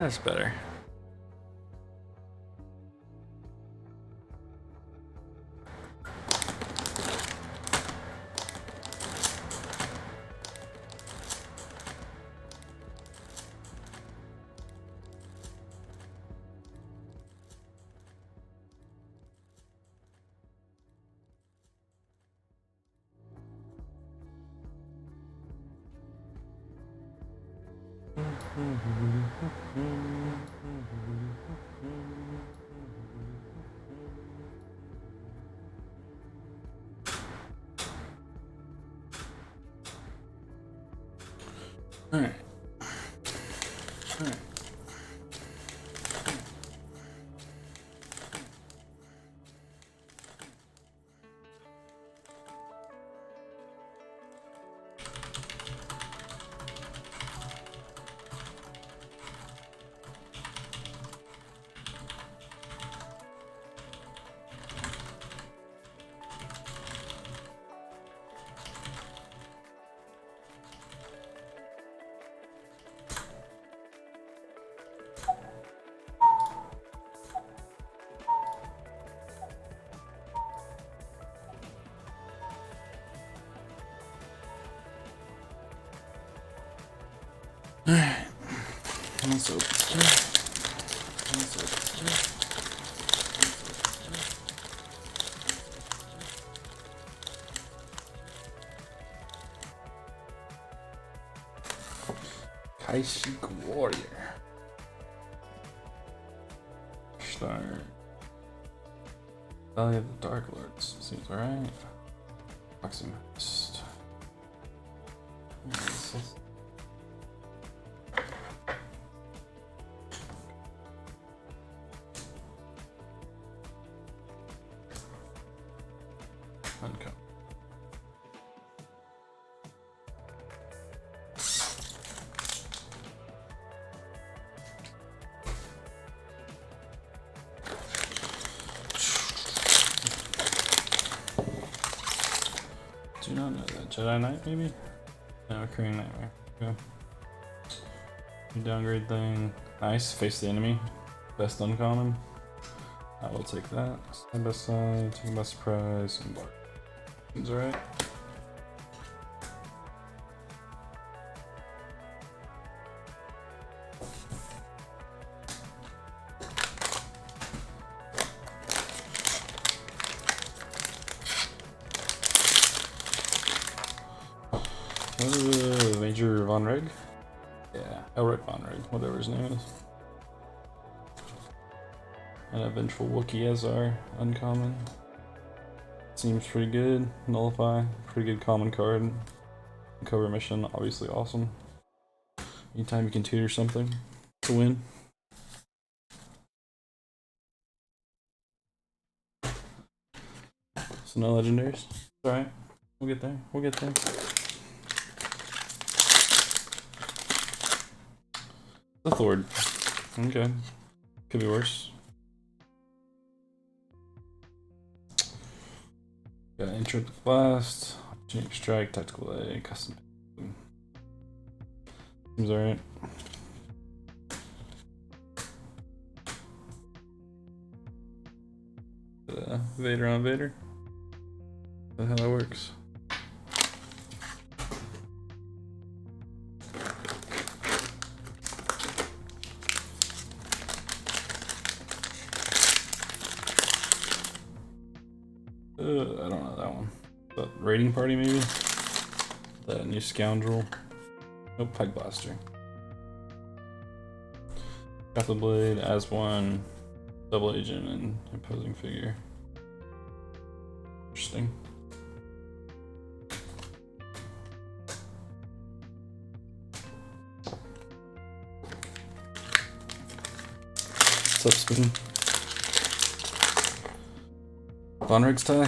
That's better. All right. All right. Alright, let's open stuff. Let's open stuff. Kaishik Warrior. Start. Valley of the Dark Lords. Seems alright. Proximist. Uncut. Do you not know that? Jedi Knight, maybe? No, Recurring Nightmare. Go. New downgrade thing. Nice. Face the enemy. Best uncommon. I will take that. Side by side, taking by surprise, and bar. Seems alright. Major Von Reg? Yeah, Elric Von Reg, whatever his name is. And a Vengeful Wookiee as our uncommon. Seems pretty good. Nullify, pretty good common card. Covert Mission, obviously awesome. Anytime you can tutor something to win. So no legendaries. Alright, we'll get there. We'll get there. The Thord. Okay. Could be worse. Got Intro Blast, Opportunity Strike, Tactical A, Custom. Seems alright. Vader on Vader. That's how that works. I don't know that one. But Raiding Party maybe? The new Scoundrel. Nope, Peg Blaster. Got the Blade as one. Double Agent and Imposing Figure. Interesting. What's up, Spoon? Von Rig's tie.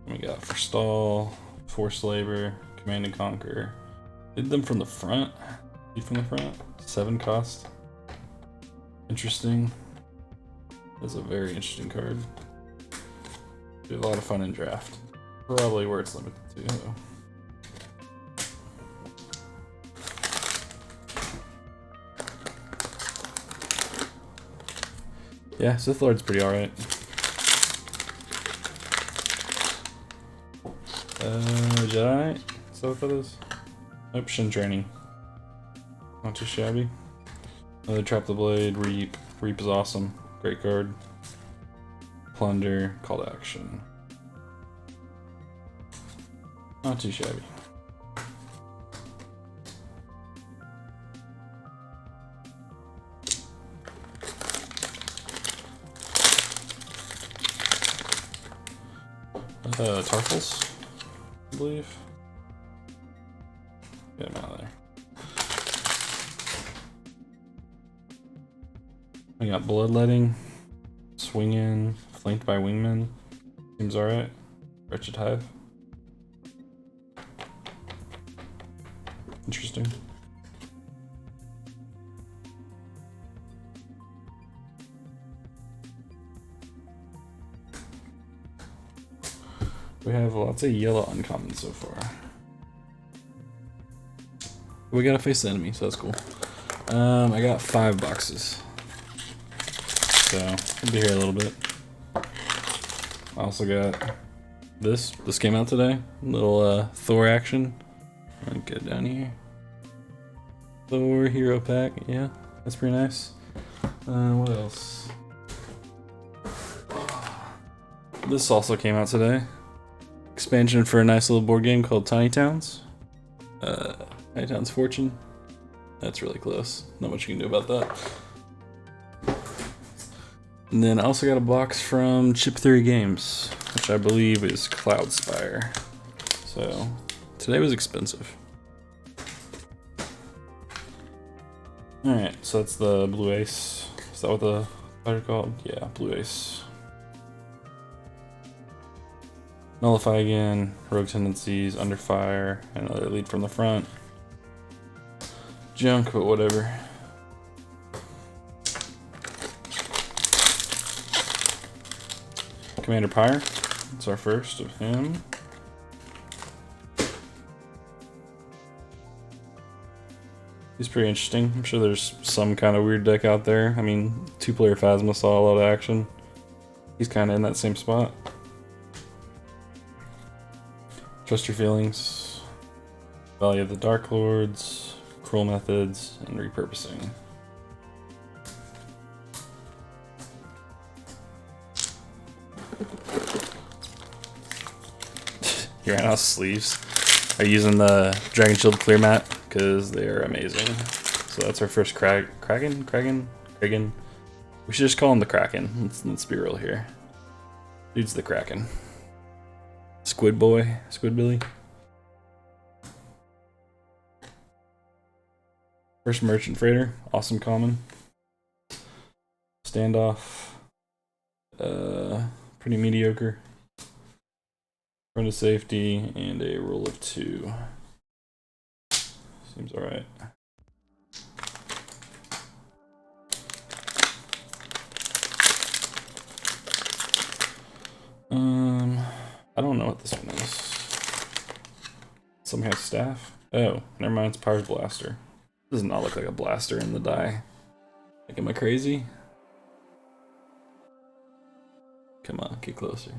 We got Forestall, Force Labor, Command and Conquer. Did them from the front. Lead from the front. 7 cost. Interesting. That's a very interesting card. Be a lot of fun in draft. Probably where it's limited to. Yeah, Sith Lord's pretty alright. Jedi Knight? Is that what that is? Nope, Shin Training. Not too shabby. Another Trap the Blade, Reap. Reap is awesome. Great card. Plunder, Call to Action. Not too shabby. Tarfels, I believe. Get him out of there. We got Bloodletting, Swing In, Flanked by Wingmen. Seems alright. Wretched Hive. Interesting. We have lots of yellow uncommons so far. We gotta face the enemy, so that's cool. I got 5 boxes. So, I'll be here a little bit. I also got this. This came out today. Little Thor action. I'll get down here. Thor Hero Pack. Yeah, that's pretty nice. What else? This also came out today. Expansion for a nice little board game called Tiny Towns. Tiny Towns Fortune. That's really close. Not much you can do about that. And then I also got a box from Chip Theory Games, which I believe is Cloudspire. So today was expensive. Alright, so that's the Blue Ace. Is that what the cards are called? Yeah, Blue Ace. Nullify again, Rogue Tendencies, Under Fire, another lead from the front. Junk, but whatever. Commander Pyre, it's our first of him. He's pretty interesting. I'm sure there's some kind of weird deck out there. I mean, 2-player Phasma saw a lot of action. He's kind of in that same spot. Trust Your Feelings, Valley of the Dark Lords, Cruel Methods, and Repurposing. Your House sleeves are using the Dragon Shield clear mat because they are amazing. So that's our first Kraken. We should just call him the Kraken. Let's be real here. Dude's the Kraken. Squid Boy, Squid Billy. First Merchant Freighter, awesome common. Standoff, pretty mediocre. Run to Safety and a roll of 2. Seems alright. I don't know what this one is. Some kind of staff? Oh, never mind, it's Pyre's Blaster. Does not look like a blaster in the die. Like, am I crazy? Come on, get closer.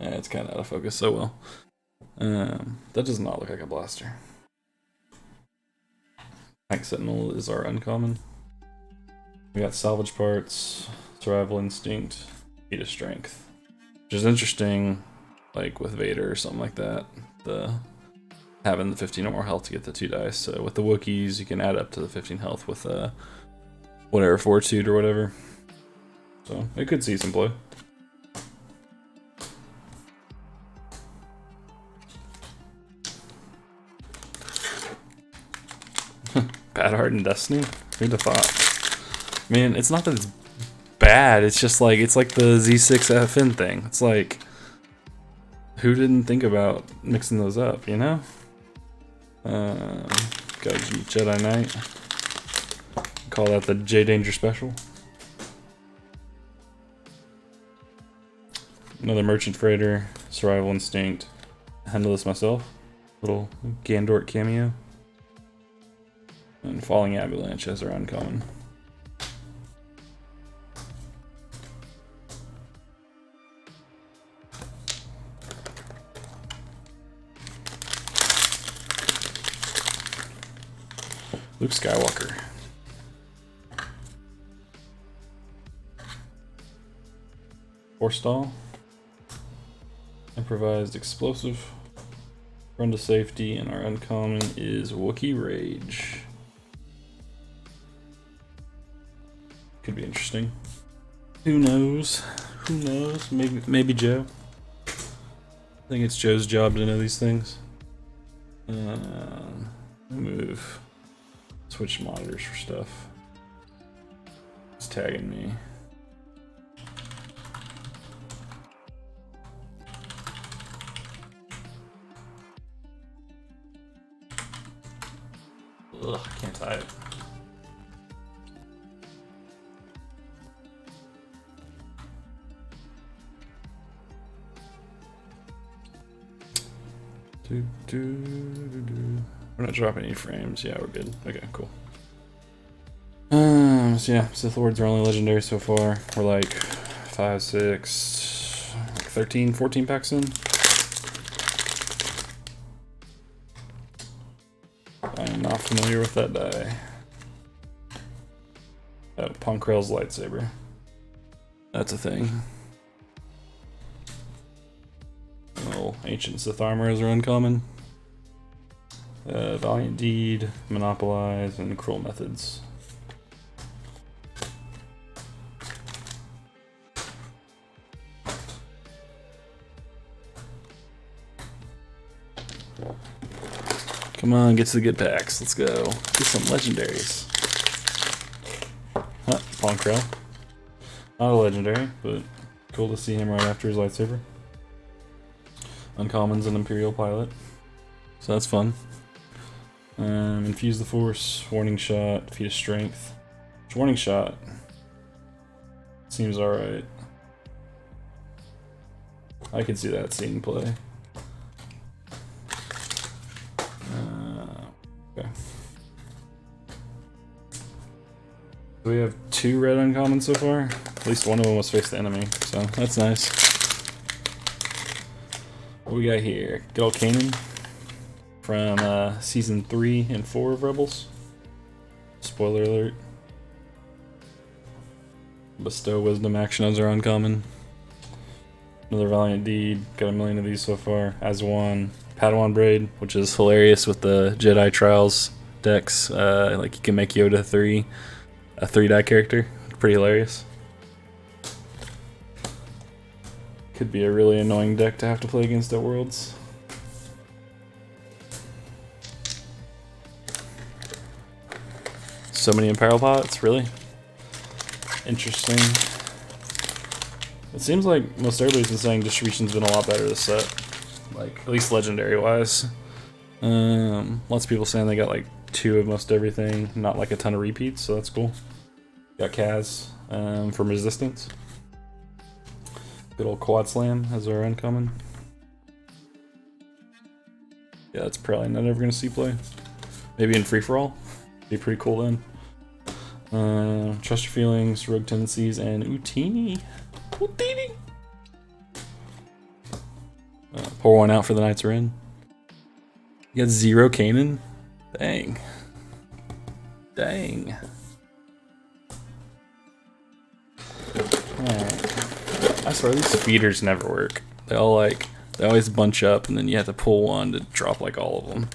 Yeah, it's kind of out of focus so well. That does not look like a blaster. Tank Sentinel is our uncommon. We got Salvage Parts, Survival Instinct, Feat of Strength. Which is interesting, like with Vader or something like that. Having the 15 or more health to get the 2 dice. So with the Wookiees, you can add up to the 15 health with whatever, Fortitude or whatever. So it could see some play. Bad Heart and Destiny? Who'd have thought? I mean, it's not that it's bad, it's just like, it's like the Z6 FN thing. It's like, who didn't think about mixing those up, you know? Got Jedi Knight. Call that the J Danger Special. Another Merchant Freighter, Survival Instinct. Handle this myself. Little Gandort cameo. And Falling Avalanche as our uncommon. Luke Skywalker. Forestall. Improvised explosive. Run to safety, and our uncommon is Wookiee Rage. Could be interesting. Who knows? Who knows? Maybe Joe. I think it's Joe's job to know these things. Move. Switch monitors for stuff. It's tagging me. Ugh, I can't type. We're not dropping any frames. Yeah, we're good. Okay, cool. So yeah, Sith Lords are only legendary so far. We're like 5, 6, like 13, 14 packs in. I am not familiar with that die. Oh, Ponkrell's lightsaber. That's a thing. Well, ancient Sith armors are uncommon. Valiant Deed, Monopolize, and Cruel Methods. Come on, get to the good packs. Let's go. Get some legendaries. Huh, Ponkrell. Not a legendary, but cool to see him right after his lightsaber. Uncommons and Imperial Pilot. So that's fun. Infuse the Force, Warning Shot, Feat of Strength. Warning Shot seems alright. I could see that seeing play. Okay. So we have 2 red uncommons so far. At least one of them was face the enemy, so that's nice. What we got here? Good old Kanan from season 3 and 4 of Rebels. Spoiler alert. Bestow Wisdom action as our uncommon. Another Valiant Deed. Got a million of these so far. As one. Padawan Braid, which is hilarious with the Jedi Trials decks. Like you can make Yoda a 3-die character. Pretty hilarious. Could be a really annoying deck to have to play against at Worlds. So many Imperial Pots, really? Interesting. It seems like most everybody's been saying distribution's been a lot better this set. Like, at least legendary wise. Lots of people saying they got like 2 of most everything, not like a ton of repeats, so that's cool. Got Kaz from Resistance. Good old Quad Slam as our uncommon. Yeah, that's probably not ever gonna see play. Maybe in free for all. Be pretty cool then. Trust Your Feelings, Rogue Tendencies, and Utini. Utini! Pour one out for the Knights are in. You got 0 Kanan? Dang. Dang. Alright. I swear these feeders never work. They always bunch up and then you have to pull one to drop like all of them.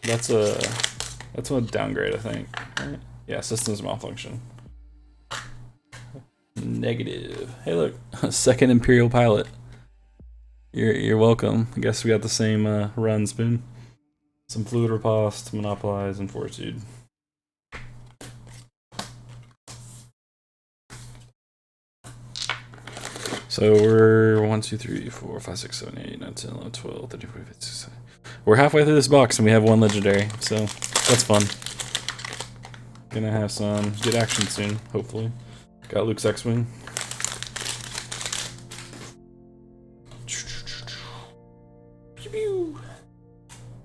That's a downgrade, I think. Right? Yeah, systems malfunction. Negative. Hey, look, second Imperial Pilot. You're welcome. I guess we got the same run, Spoon. Some Fluid Riposte, Monopolize, and Fortitude. So we're 1, 2, 3, 4, 5, 6, 7, 8, 9, 10, 11, 12, 13, 14, 15, 16. We're halfway through this box and we have 1 legendary, so that's fun. Gonna have some good action soon, hopefully. Got Luke's X-Wing.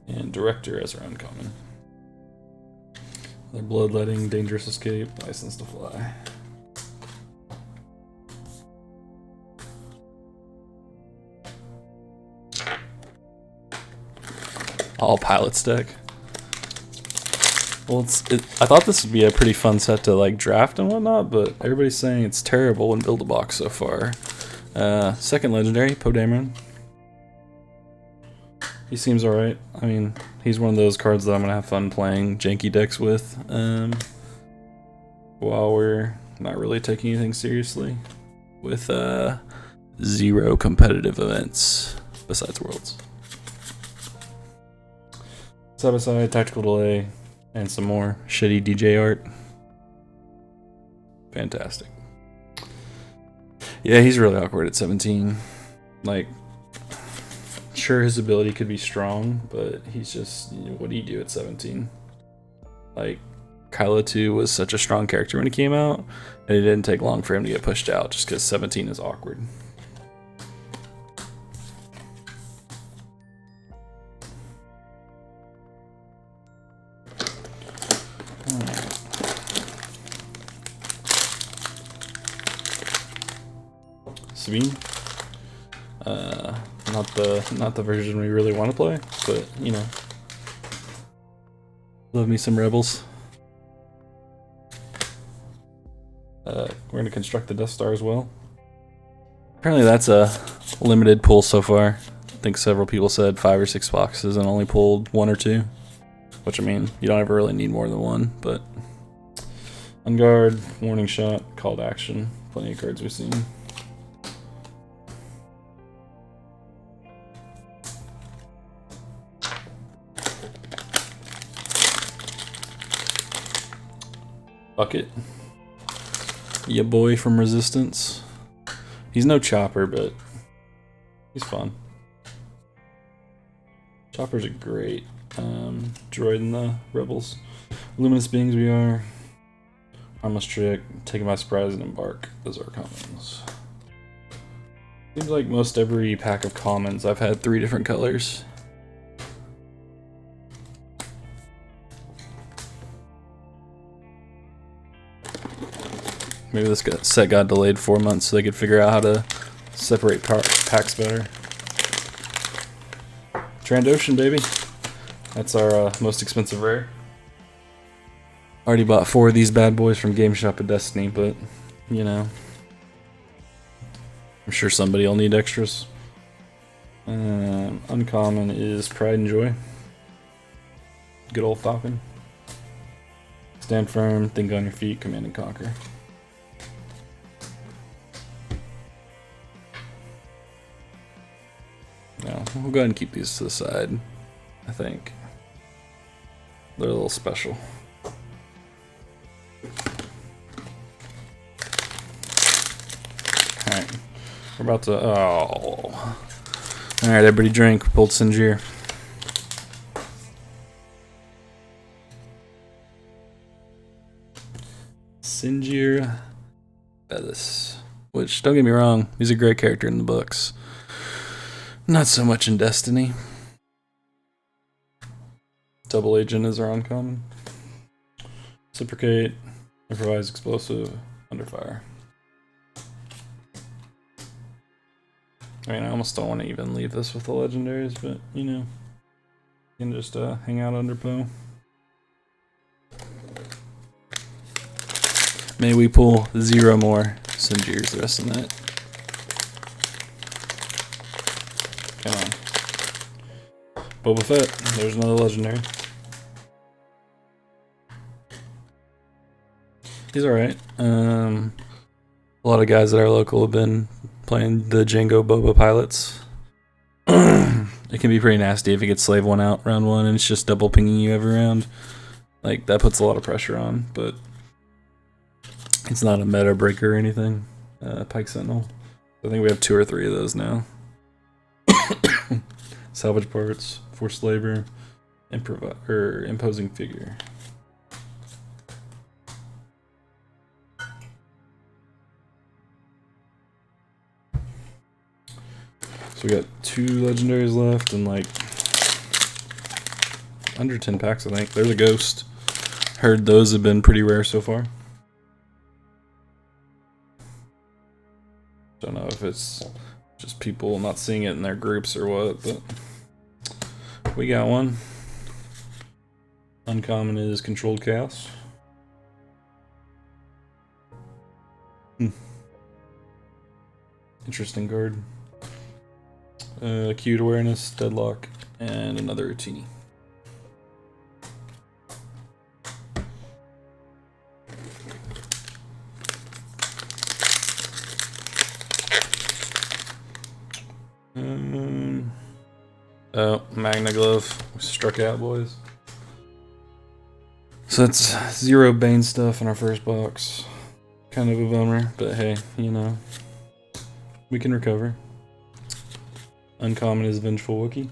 And Director as our uncommon. Their Bloodletting, Dangerous Escape, License to Fly. all pilots deck. Well, I thought this would be a pretty fun set to like draft and whatnot, but everybody's saying it's terrible in Build-A-Box so far. Second legendary, Poe Dameron. He seems alright. I mean, he's one of those cards that I'm gonna have fun playing janky decks with, while we're not really taking anything seriously with 0 competitive events besides Worlds. Side by side, tactical delay, and some more shitty DJ art. Fantastic. Yeah, he's really awkward at 17. Like, sure, his ability could be strong, but he's just, you know, what do you do at 17? Like, Kylo 2 was such a strong character when he came out, and it didn't take long for him to get pushed out just because 17 is awkward. Sabine. Not the version we really want to play, but you know, love me some rebels. We're gonna construct the Death Star as well. Apparently that's a limited pull so far. I think several people said 5 or 6 boxes and only pulled 1 or 2. Which, I mean, you don't ever really need more than 1, but on guard, warning shot, call to action. Plenty of cards we've seen. Bucket. Ya boy from Resistance. He's no Chopper, but he's fun. Chopper's a great droid in the Rebels. Luminous Beings we are. Harmless Trick, Taken by Surprise, and Embark. Those are commons. Seems like most every pack of commons I've had 3 different colors. Maybe this set got delayed 4 months so they could figure out how to separate packs better. Trandoshan, baby. That's our most expensive rare. Already bought 4 of these bad boys from Game Shop of Destiny, but, you know, I'm sure somebody will need extras. Uncommon is Pride and Joy. Good old Falcon. Stand firm, think on your feet, command and conquer. No, we'll go ahead and keep these to the side, I think. They're a little special. Alright, we're about to, oh. Alright, everybody drink, pulled Sinjir. Sinjir Bellis, which, don't get me wrong, he's a great character in the books. Not so much in Destiny. Double Agent is our uncommon. Reciprocate, improvise explosive, under fire. I mean, I almost don't want to even leave this with the legendaries, but you know, you can just hang out under Poe. May we pull 0 more Sinjirs the rest of the night. Come on. Boba Fett, there's another legendary. He's alright. A lot of guys at our local have been playing the Jango Boba pilots. It can be pretty nasty if you get slave 1 out round 1 and it's just double pinging you every round. Like, that puts a lot of pressure on, but it's not a meta breaker or anything. Pike Sentinel. I think we have 2 or 3 of those now. Salvage parts, forced labor, imposing figure. So we got 2 legendaries left and like under 10 packs, I think. There's a ghost. Heard those have been pretty rare so far. Don't know if it's just people not seeing it in their groups or what, but we got one. Uncommon is Controlled Chaos. Interesting card. Acute Awareness, Deadlock, and another Teeny. Oh, Magna Glove. We struck out, boys. So that's 0 Bane stuff in our first box. Kind of a bummer, but hey, you know, we can recover. Uncommon is Vengeful Wookiee.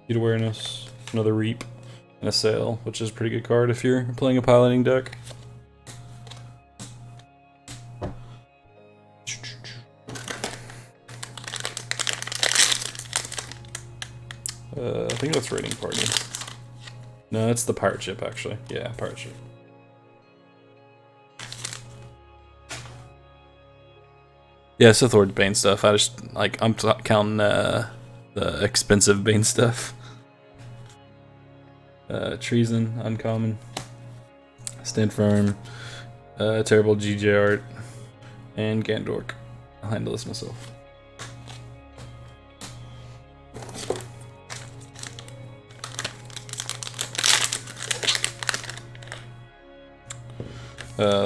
Acute Awareness, another Reap, and a Sail, which is a pretty good card if you're playing a piloting deck. I think that's Raiding Party. No, that's the pirate ship, actually. Yeah, pirate ship. Yeah, Sith Lord Bane stuff. I just, like, I'm counting the expensive Bane stuff. Treason, Uncommon. Stand Firm. Terrible GJ art. And Gandork. I'll handle this myself.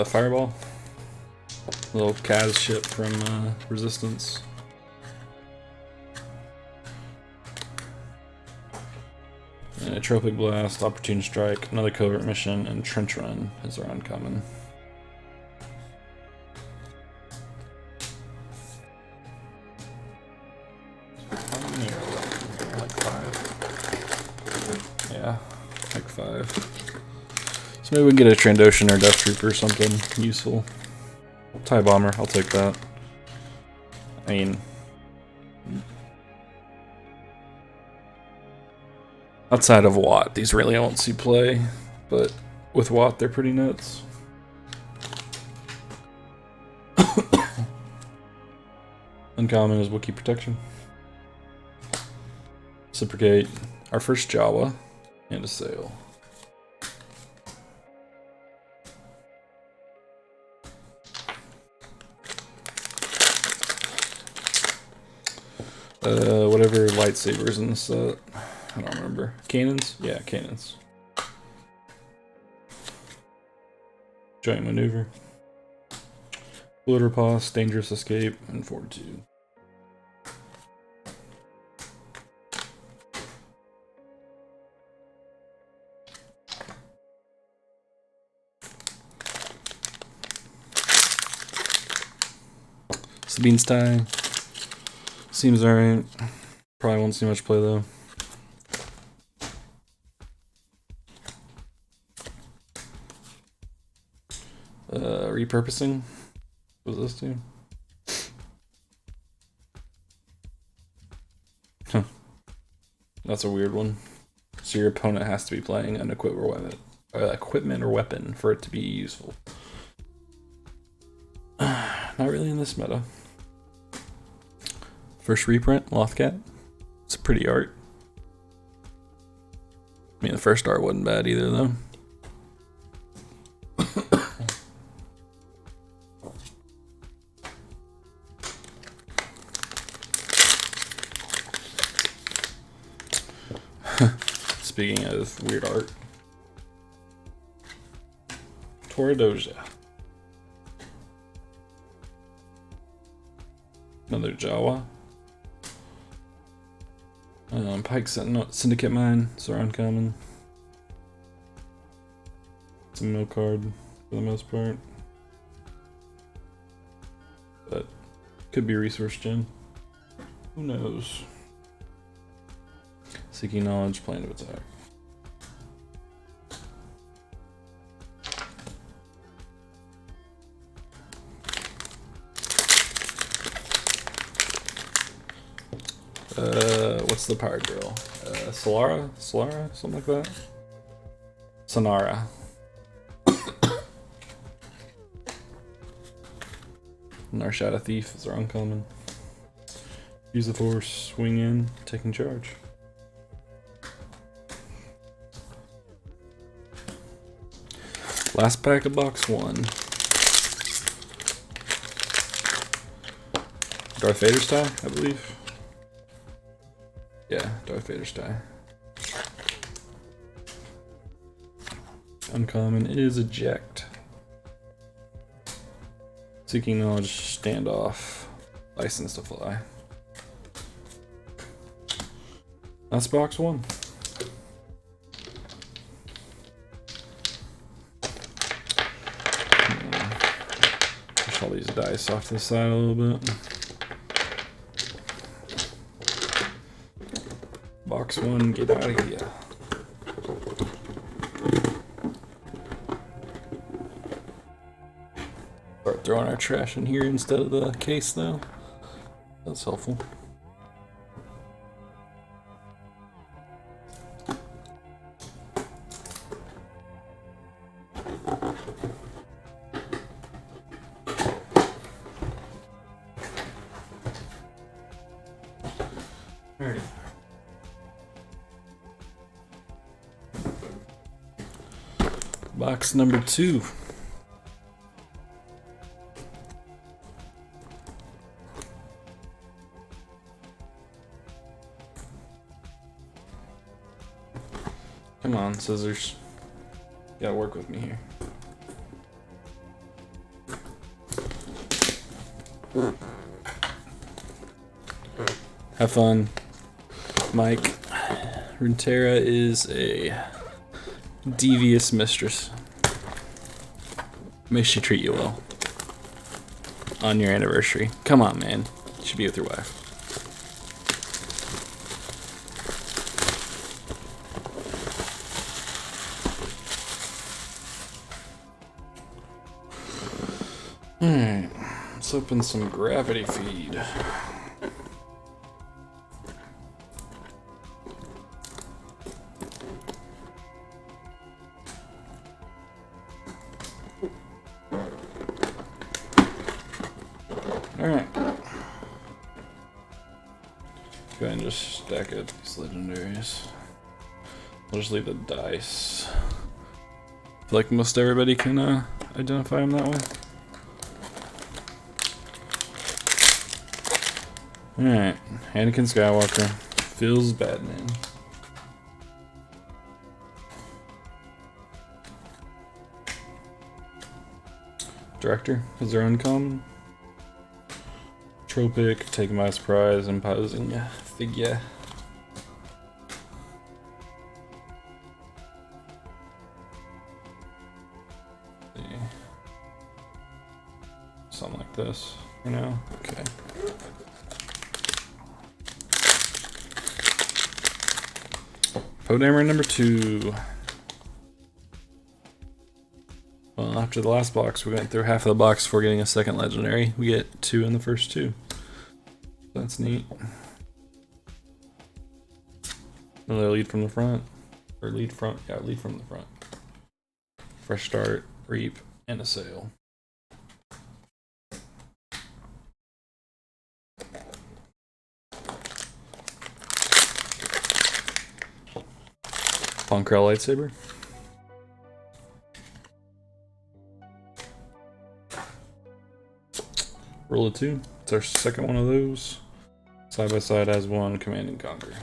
Fireball. Little Kaz ship from Resistance. And a Tropic Blast, Opportune Strike, another Covert Mission, and Trench Run is our uncommon. Like 5. Yeah, like 5. So maybe we can get a Trandoshan or Death Trooper or something useful. TIE Bomber, I'll take that. I mean, outside of Watt, these really I won't see play, but with Watt, they're pretty nuts. Uncommon is Wookiee Protection. Reciprocate, our first Jawa, and a Sail. Whatever lightsabers in the set. I don't remember. Cannons? Yeah, cannons. Giant Maneuver. Fluid Riposte, Dangerous Escape, and Fortitude. Sabine's tie. Seems alright. Probably won't see much play though. Repurposing. What was this do? Huh. That's a weird one. So your opponent has to be playing an equipment or weapon for it to be useful. Not really in this meta. First reprint, Lothcat. It's a pretty art. I mean, the first art wasn't bad either, though. Speaking of weird art, Toradoja. Another Jawa. Pike Syndicate Mine, so uncommon. It's a mill card for the most part. But could be resource gen. Who knows? Seeking Knowledge, Plan of Attack. What's the Pirate Girl? Solara? Something like that? Sonara. Narshada Thief is our uncommon. Use the Force, swing in, taking charge. Last pack of box 1. Darth Vader's tie, I believe. Yeah, Darth Vader's tie. Uncommon is eject. Seeking knowledge, standoff, license to fly. That's box 1. Push all these dice off to the side a little bit. Box 1, get out of here. Start throwing our trash in here instead of the case though. That's helpful. Alrighty. Box number 2. Come on, scissors. You gotta work with me here. Have fun, Mike. Runeterra is a devious mistress. May she treat you well. On your anniversary. Come on, man. You should be with your wife. Alright, let's open some gravity feed. Alright. Go ahead and just stack up these legendaries. We'll just leave the dice. I feel like most everybody can identify them that way. Alright, Anakin Skywalker, feels bad, man. Director, is there uncommon? Tropic, taken by surprise, imposing figure. Something like this, you know? Okay. Podamer number 2. Well, after the last box, we went through half of the box before getting a second legendary. We get 2 in the first 2. That's neat. Another lead from the front. Or lead front, yeah, lead from the front. Fresh start, reap, and a sail. Punkrow lightsaber. Roll a 2. It's our second one of those. Side by side as one. Command and Conquer.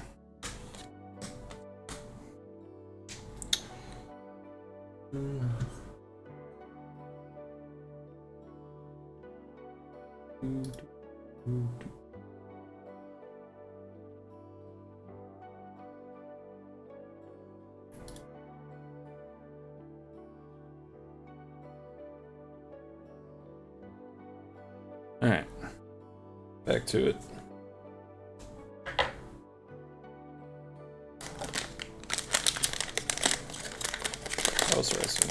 Alright, back to it. That was wrestling.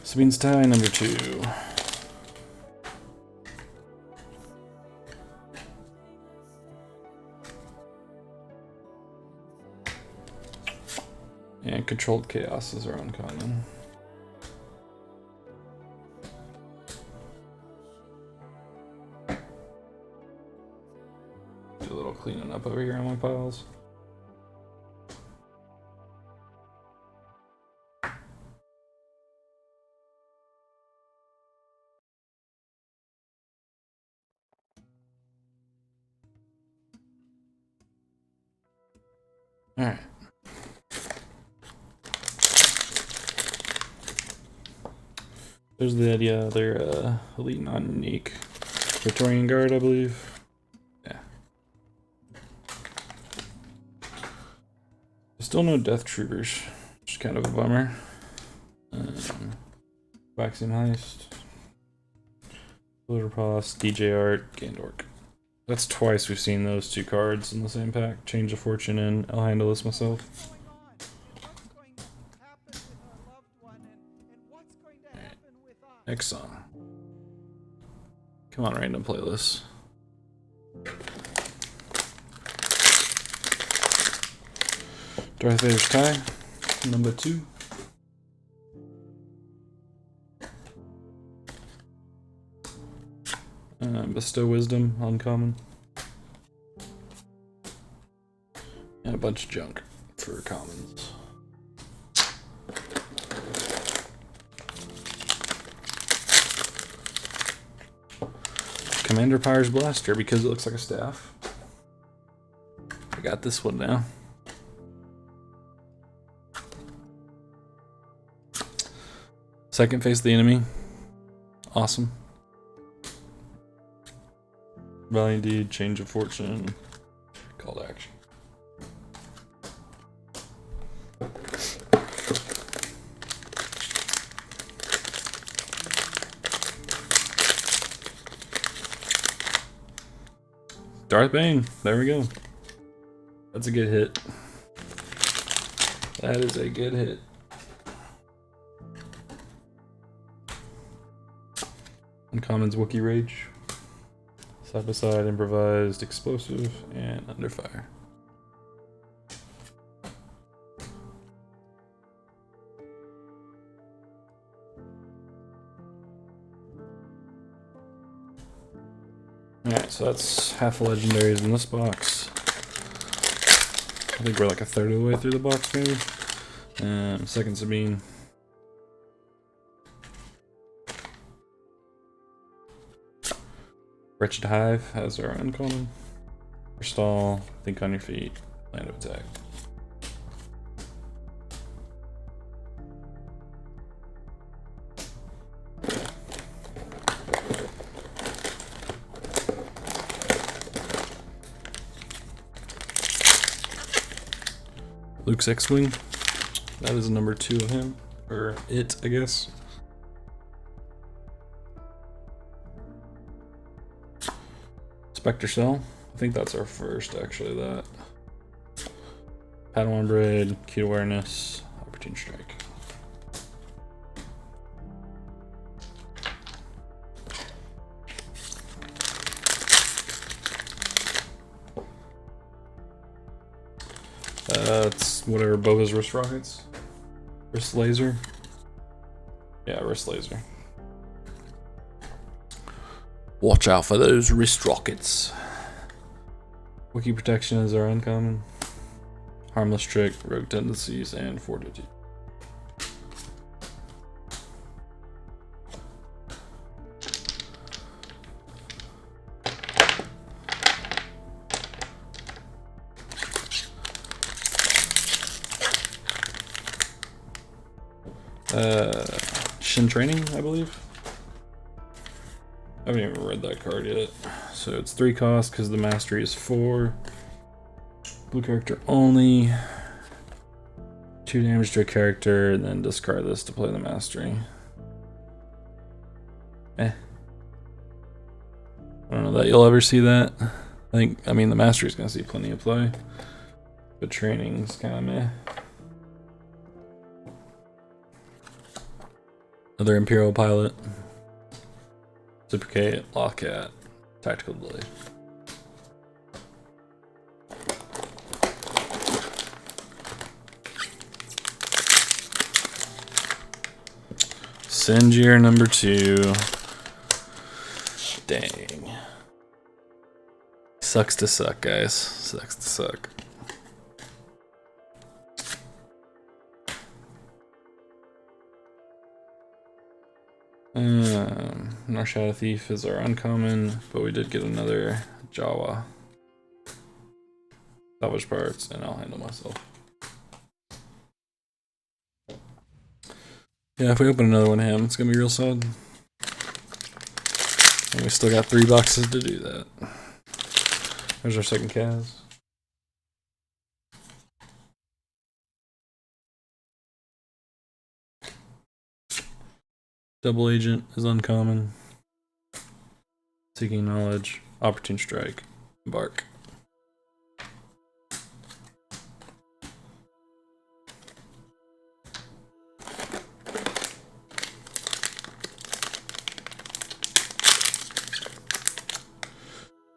Sabine's tie number 2. And controlled chaos is our uncommon. Do a little cleaning up over here on my piles. Alright. There's the other elite non-unique Praetorian Guard, I believe. Yeah. Still no Death Troopers, which is kind of a bummer. Vaccine Heist. Loader Pass, DJ Art, Gandork. That's twice we've seen those two cards in the same pack. Change of Fortune, and I'll handle this myself. Next song. Come on, random playlist. Darth Vader's Tie, number 2. Bestow Wisdom, uncommon. And a bunch of junk for commons. Commander Pyre's Blaster, because it looks like a staff. I got this one now. Second face the enemy. Awesome. Valiant Deed, Change of Fortune, Call to Action. Darth Bane, there we go. That's a good hit. That is a good hit. Uncommons Wookiee Rage. Side by side, improvised, explosive, and under fire. Alright, so that's half the legendaries in this box. I think we're like a third of the way through the box, maybe. Second Sabine. Wretched Hive has our uncommon. Stall, Think on Your Feet, Land of Attack. Luke's X-Wing. That is number 2 of him. Or it, I guess. Spectre Cell. I think that's our first, actually, that. Padawan Braid, Key Awareness, Opportune Strike. It's whatever Boba's wrist rockets. Wrist laser. Yeah, wrist laser. Watch out for those wrist rockets. Wookiee Protection is our uncommon. Harmless Trick, Rogue Tendencies, and Fortitude. Shin Training, I believe. I haven't even read that card yet. So it's 3 cost because the mastery is 4. Blue character only. 2 damage to a character, and then discard this to play the mastery. I don't know that you'll ever see that. I mean, the mastery's gonna see plenty of play. But training's kinda meh. Another Imperial Pilot. Supercate, Lockcat, Tactical Delay. Sinjir number 2. Dang. Sucks to suck, guys. Sucks to suck. Shadow Thief is our uncommon, but we did get another Jawa. salvage parts, and I'll handle myself. Yeah, if we open another one ham, it's gonna be real sad. And we still got 3 boxes to do that. There's our second Kaz. Double Agent is uncommon. Seeking Knowledge, Opportune Strike, Bark.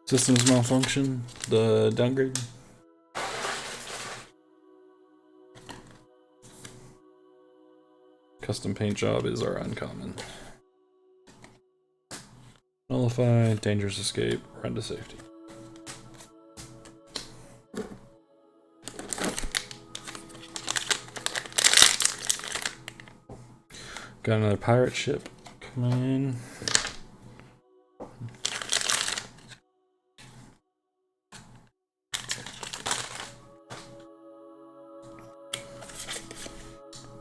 Systems malfunction, the downgrade. Custom paint job is our uncommon. Nullify, dangerous escape, run to safety. Got another pirate ship coming in.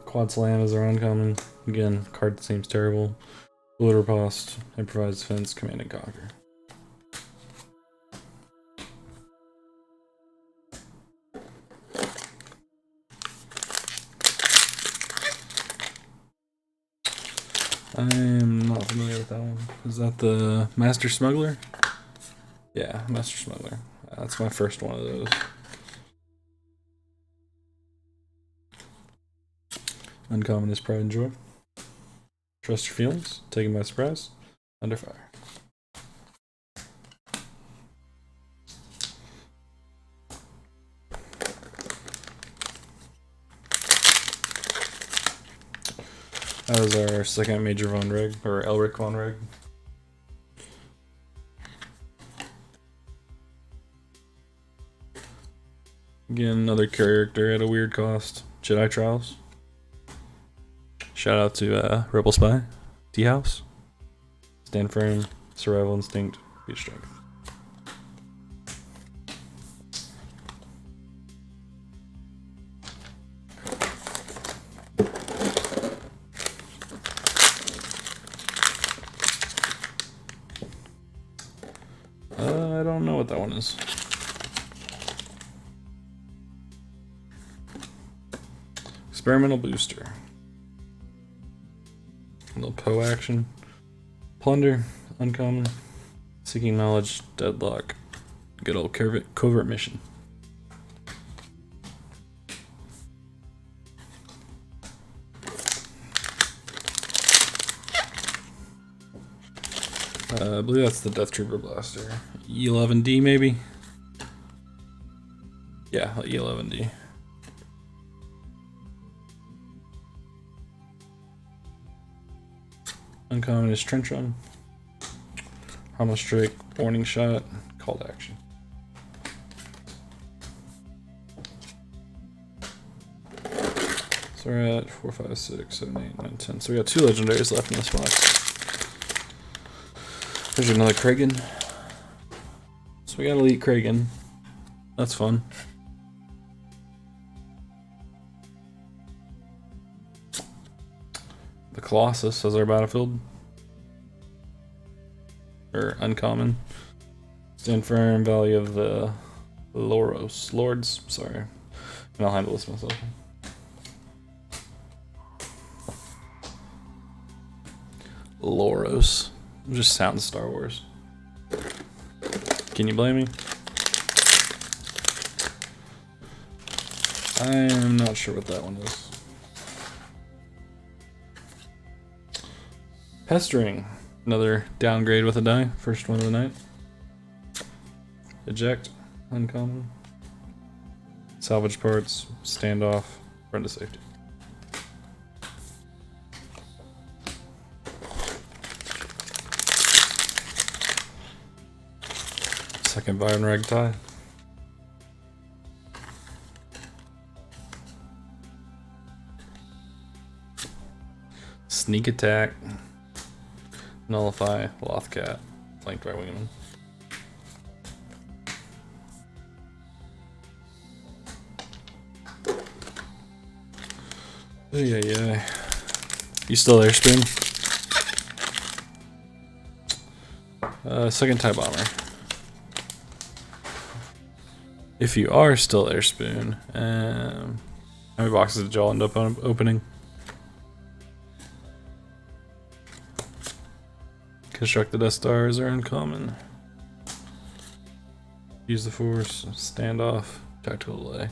Quad Slam is our uncommon. Again, card seems terrible. Bullet Riposte, Improvised Defense, Command and Conquer. I'm not familiar with that one. Is that the Master Smuggler? Yeah, Master Smuggler. That's my first one of those. Uncommon is Pride and Joy. Trust your feelings. Taken by surprise. Under fire. That was our second Major Von Reg, or Elric Von Reg. Again, another character at a weird cost. Jedi Trials. Shout out to Rebel Spy, T-House, Stand Firm, Survival Instinct, Beat Strength. I don't know what that one is. Experimental Booster. A little Poe action. Plunder, uncommon. Seeking Knowledge, Deadlock. Good old Covert Mission. I believe that's the Death Trooper Blaster. E11D maybe? Yeah, E11D. Uncommon is Trench Run. Harmless Strike, Warning Shot, Call to Action. So we're at 4, 5, 6, 7, 8, 9, 10. So we got 2 legendaries left in this box. There's another Kragan. So we got Elite Kragan. That's fun. The Colossus as our battlefield. Or uncommon. Stand Firm, Valley of the Lords. Sorry. And I'll handle this myself. Loros. It just sounds Star Wars. Can you blame me? I am not sure what that one is. Pestering. Another downgrade with a die. First one of the night. Eject. Uncommon. Salvage parts. Standoff. Run to safety. Second Byron Rag tie. Sneak attack. Nullify. Lothcat. Flanked by Wingman. Oh, yeah. You still there, Spoon? Second TIE bomber. If you are still there, Spoon, how many boxes did y'all end up opening? Construct the Death Stars are uncommon. Use the Force, standoff, tactical delay.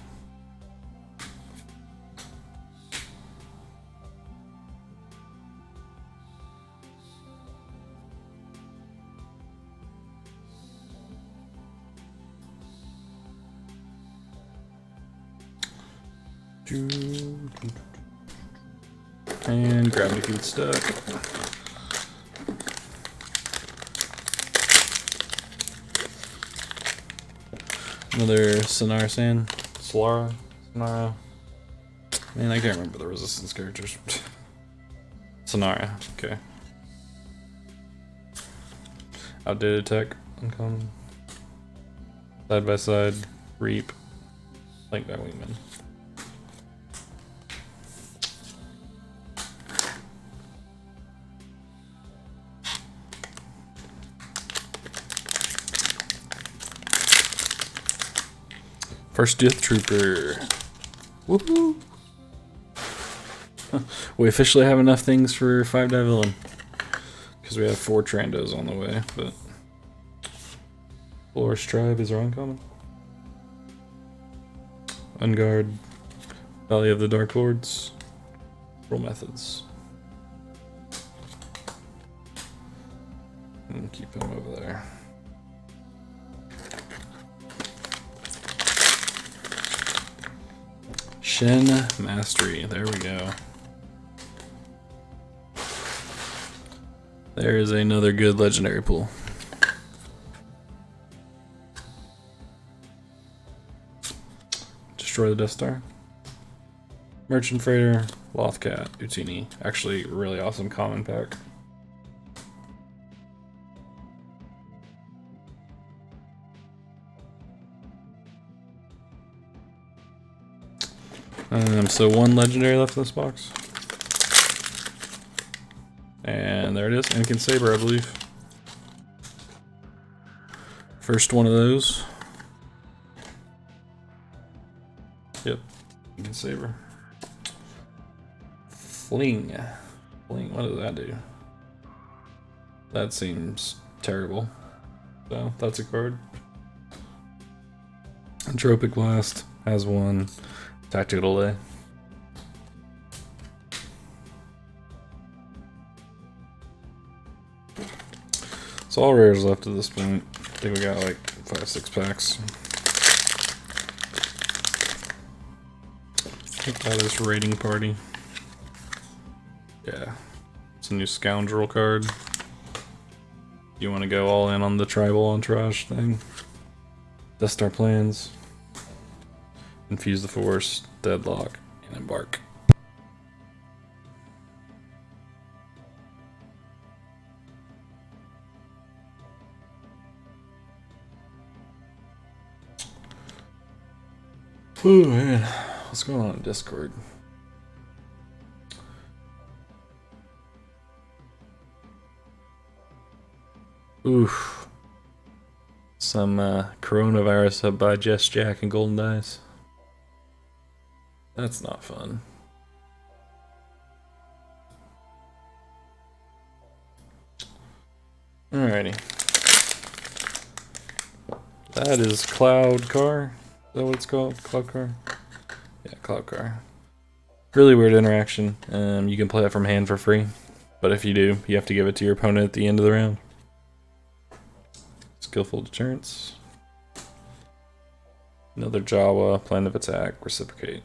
And gravity feed stuck. Another Sonara Sand. Sonara. Man, I can't remember the resistance characters. Sonara, okay. Outdated tech, uncommon. Side by side, reap. Link by wingman. First Death Trooper. Woohoo! We officially have enough things for 5-die villain. Because we have 4 Trandos on the way, but... Flores Tribe is our uncommon. Unguard. Valley of the Dark Lords. Roll methods. And keep him over there. Shen Mastery, there we go. There is another good legendary pool. Destroy the Death Star. Merchant Freighter, Lothcat, Utini. Actually, really awesome common pack. So 1 legendary left in this box. And there it is, Anakin Saber, I believe. First one of those. Yep, Anakin Saber. Fling, what does that do? That seems terrible. So, that's a card. Entropic Blast has 1. Tactical delay. So all rares left at this point. I think we got like 5-6 packs. Check out this raiding party. Yeah, it's a new scoundrel card. You want to go all in on the tribal entourage thing? Death Star plans. Infuse the Force, Deadlock, and Embark. Oh man, what's going on in Discord? Oof. Some coronavirus up by JustJack and GoldenDice. That's not fun. Alrighty. That is Cloud Car. Is that what it's called? Cloud Car? Yeah, Cloud Car. Really weird interaction. You can play it from hand for free. But if you do, you have to give it to your opponent at the end of the round. Skillful Deterrence. Another Jawa, Plan of Attack, Reciprocate.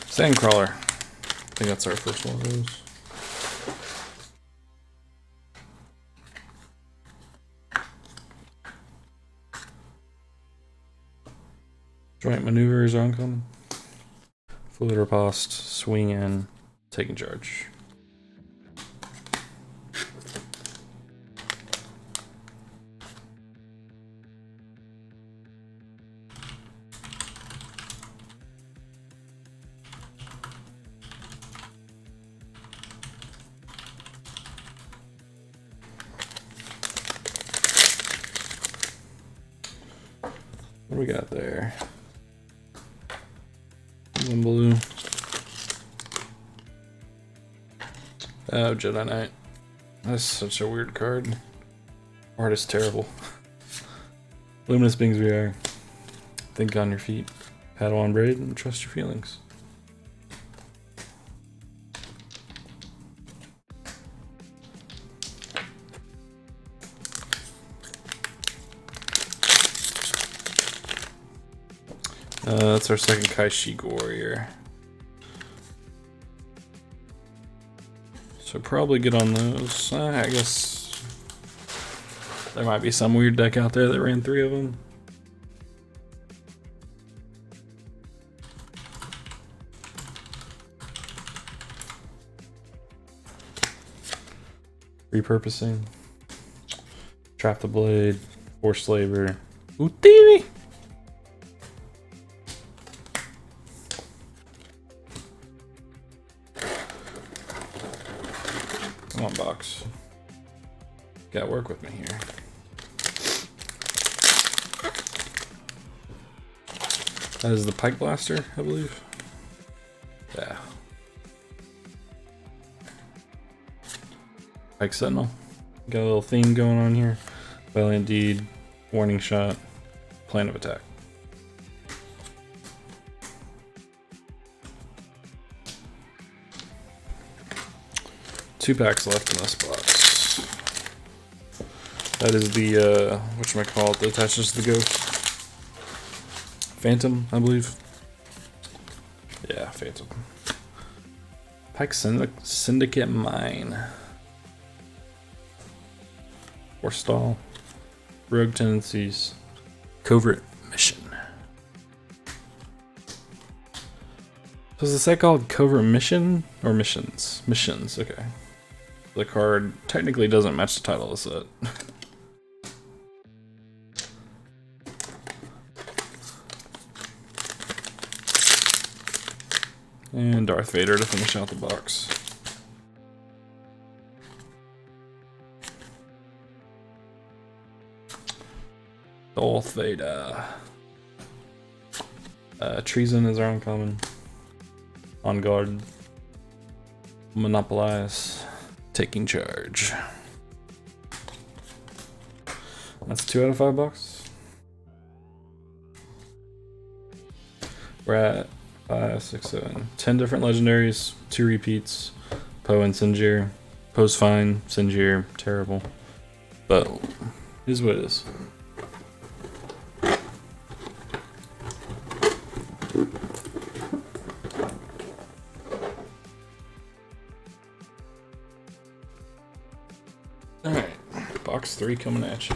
Sandcrawler. I think that's our first one of those. Joint maneuvers are uncommon. Fluid riposte, swing in, Taking charge. What do we got there? One blue. Oh, Jedi Knight. That's such a weird card. Art is terrible. Luminous Beings we are. Think on your feet. Paddle on braid and trust your feelings. That's our second Kai-Sheik warrior. So probably get on those. I guess there might be some weird deck out there that ran 3 of them. Repurposing. Trap the Blade. Force Slaver. Utini! Come on, box. Gotta work with me here. That is the Pike Blaster, I believe. Yeah. Pike Sentinel. Got a little theme going on here. Valiant Deed, Warning Shot, Plan of Attack. Two packs left in this box. That is the, whatchamacallit, that attaches to the ghost. Phantom, I believe. Yeah, Phantom. Pike Syndicate Mine. Forestall. Rogue Tendencies. Covert Mission. So is this set called Covert Mission? Or Missions? Missions, okay. The card technically doesn't match the title of the set. And Darth Vader to finish out the box. Darth Vader. Treason is our uncommon. On guard. Monopolize. Taking charge. That's 2 out of 5 bucks. We're at 5, 6, 7, 10 different legendaries, 2 repeats. Poe and Sinjir. Poe's fine, Sinjir terrible. But it is what it is. Alright, box 3 coming at you.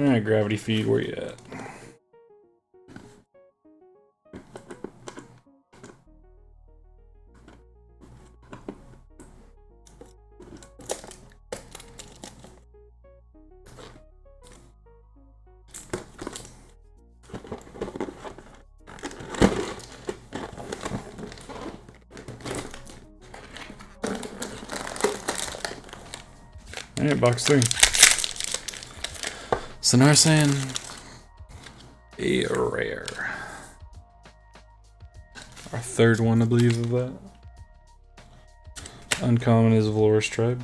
Alright, Gravity Feed, where you at? Alright, box 3. Sonarsan, a rare. Our third one, I believe, of that. Uncommon is Valorous Tribe.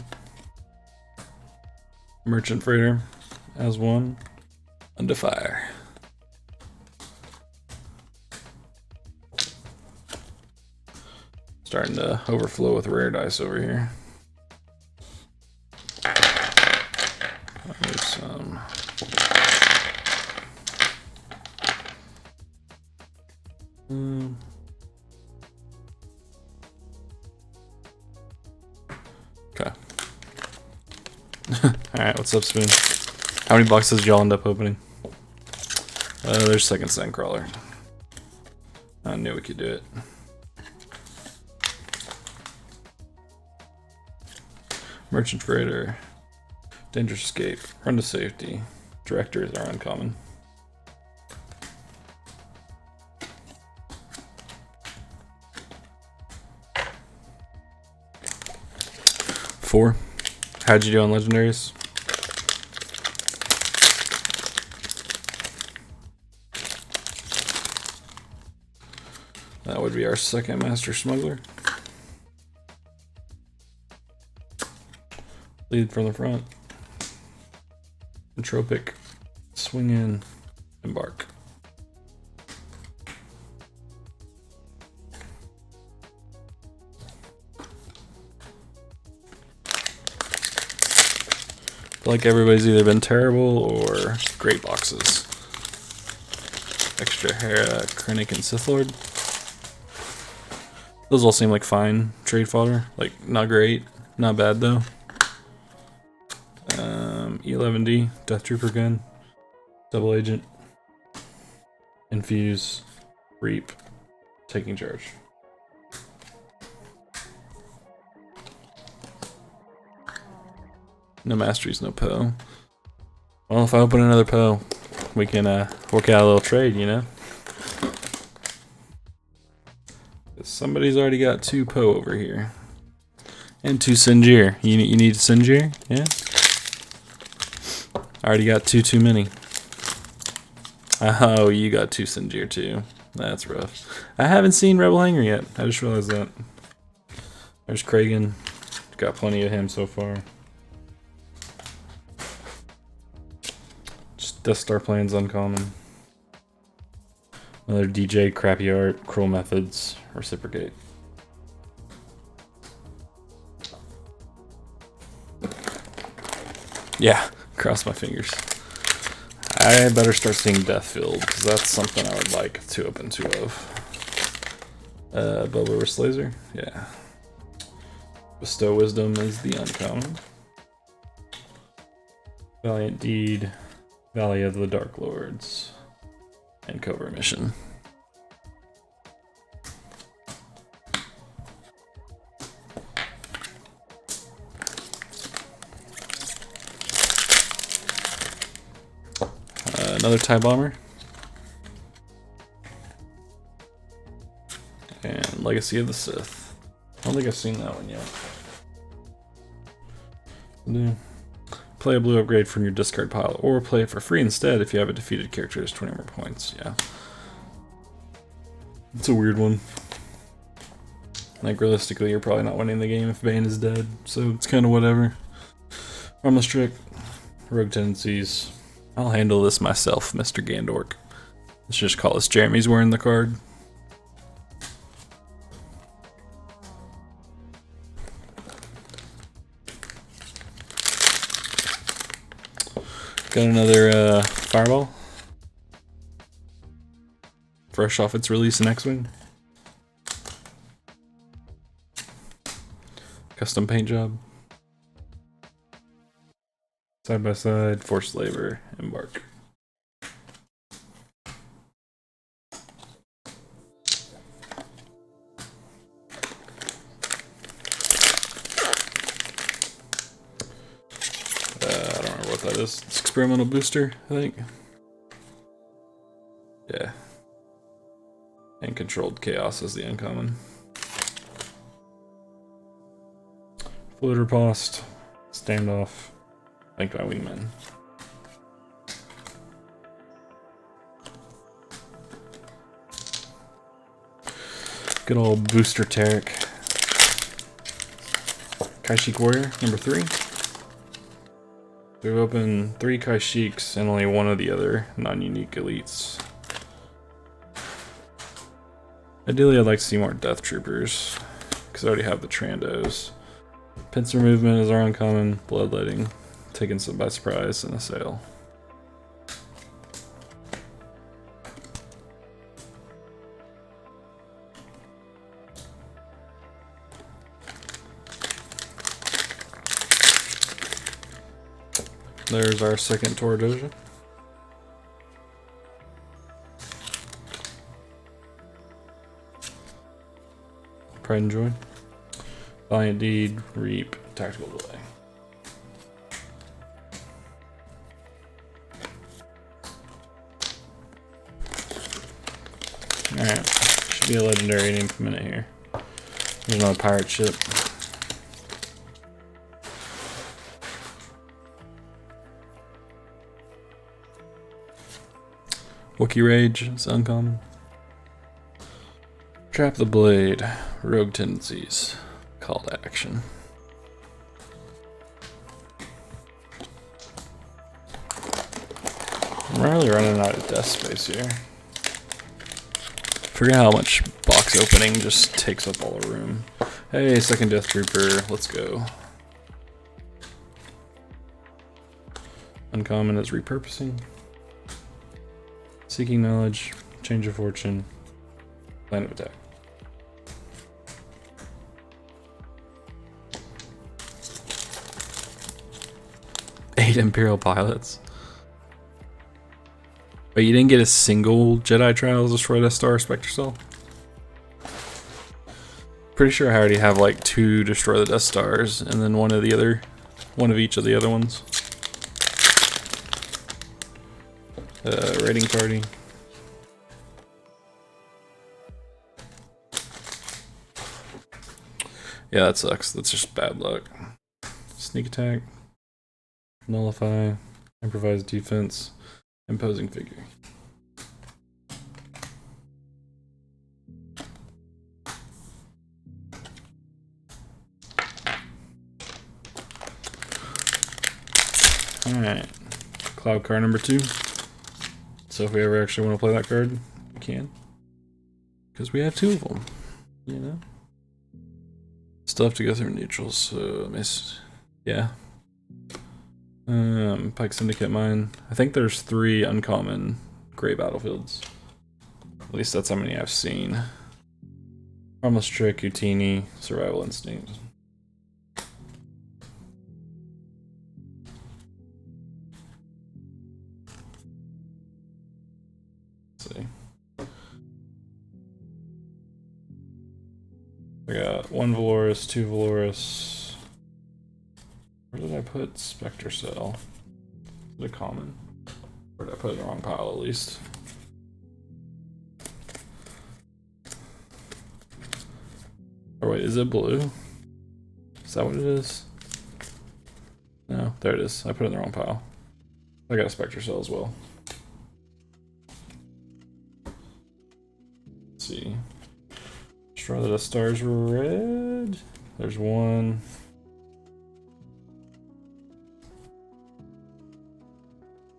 Merchant Freighter as one. Under fire. Starting to overflow with rare dice over here. Okay. Alright, what's up, Spoon? How many boxes did y'all end up opening? There's second Sandcrawler. I knew we could do it. Merchant Freighter. Dangerous Escape. Run to Safety. Directors are uncommon. Four. How'd you do on legendaries? That would be our second Master Smuggler. Lead from the front. Entropic. Swing in. Embark. I feel like everybody's either been terrible or great boxes. Extra Hera, Krennic, and Sith Lord. Those all seem like fine trade fodder. Like, not great, not bad though. E11D, Death Trooper gun, Double Agent, Infuse, Reap, Taking Charge. No masteries, no Poe. Well, if I open another Poe, we can work out a little trade, you know? Somebody's already got 2 Poe over here. And 2 Sinjir. You need Sinjir? Yeah? I already got 2 too many. Oh, you got 2 Sinjir too. That's rough. I haven't seen Rebel Hanger yet. I just realized that. There's Kragan. Got plenty of him so far. Just Death Star plans uncommon. Another DJ, Crappy Art, Cruel Methods, Reciprocate. Yeah, cross my fingers. I better start seeing Deathfield, because that's something I would like to open 2 of. Boba Wrist Laser? Yeah. Bestow Wisdom is the uncommon. Valiant Deed, Valley of the Dark Lords, and Covert Mission. Another TIE Bomber. And Legacy of the Sith. I don't think I've seen that one yet. Play a blue upgrade from your discard pile, or play it for free instead if you have a defeated character that's 20 more points. Yeah. It's a weird one. Like, realistically, you're probably not winning the game if Bane is dead, so it's kind of whatever. Harmless Trick. Rogue Tendencies. I'll handle this myself, Mr. Gandork. Let's just call this Jeremy's wearing the card. Got another Fireball. Fresh off its release in X-Wing. Custom paint job. Side by side, forced labor, embark. I don't remember what that is. It's experimental booster, I think. Yeah. And controlled chaos is the uncommon. Fluid Riposte, standoff. Thank my wingman. Good old Booster Tarek. Kashyyyk Warrior, number 3. We've opened 3 Kashyyks and only 1 of the other non-unique elites. Ideally, I'd like to see more Death Troopers, because I already have the Trandos. Pincer Movement is our uncommon, Bloodletting. Taken some by surprise in a sale. There's our second Tora Doja. Pride and Joy. Valiant Deed, Reap, Tactical Delay. Alright, should be a legendary any minute here. There's another pirate ship. Wookiee Rage, it's uncommon. Trap the Blade, Rogue Tendencies, Call to Action. I'm really running out of desk space here. Forget how much box opening just takes up all the room. Hey, second Death Trooper, let's go. Uncommon is Repurposing. Seeking Knowledge, Change of Fortune, Plan of Attack. Eight Imperial Pilots. But you didn't get a single Jedi Trials, Destroy Death Star, Spectre Cell? Pretty sure I already have like 2 Destroy the Death Stars, and then one of each of the other ones. Raiding Party. Yeah, that sucks. That's just bad luck. Sneak Attack. Nullify. Improvised Defense. Imposing Figure. Alright. Cloud card number 2. So if we ever actually want to play that card, we can. Because we have 2 of them. You know? Still have to go through neutrals, so yeah. Pike Syndicate Mine. I think there's 3 uncommon gray battlefields. At least that's how many I've seen. Harmless Trick, Utini, Survival Instinct. Let's see. I got 1 Valoris, 2 Valoris. Where did I put Spectre Cell? Is it a common? Or did I put it in the wrong pile at least? Or wait, is it blue? Is that what it is? No, there it is. I put it in the wrong pile. I got a Spectre Cell as well. Let's see. Destroy the Death Stars red. There's 1.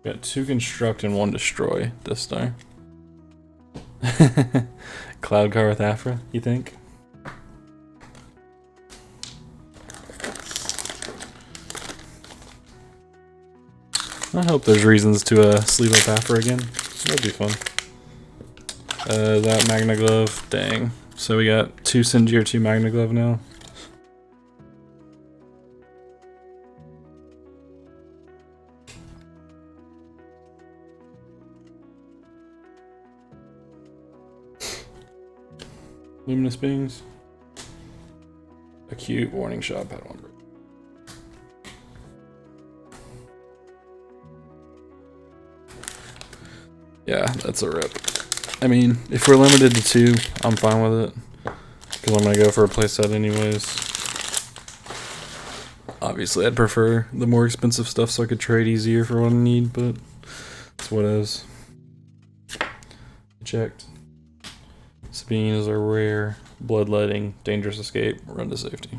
Got 2 construct and 1 destroy this Star. Cloud car with Afra, you think? I hope there's reasons to sleeve up Afra again. That'd be fun. That Magna Glove, dang. So we got 2 Sinjir, 2 Magna Glove now. Luminous Beings. Acute Warning Shot, Padawan Break. Yeah, that's a rip. I mean, if we're limited to 2, I'm fine with it. Because I'm going to go for a playset anyways. Obviously, I'd prefer the more expensive stuff so I could trade easier for what I need, but that's what it is. Checked. Sabine is a rare, bloodletting, dangerous escape, run to safety.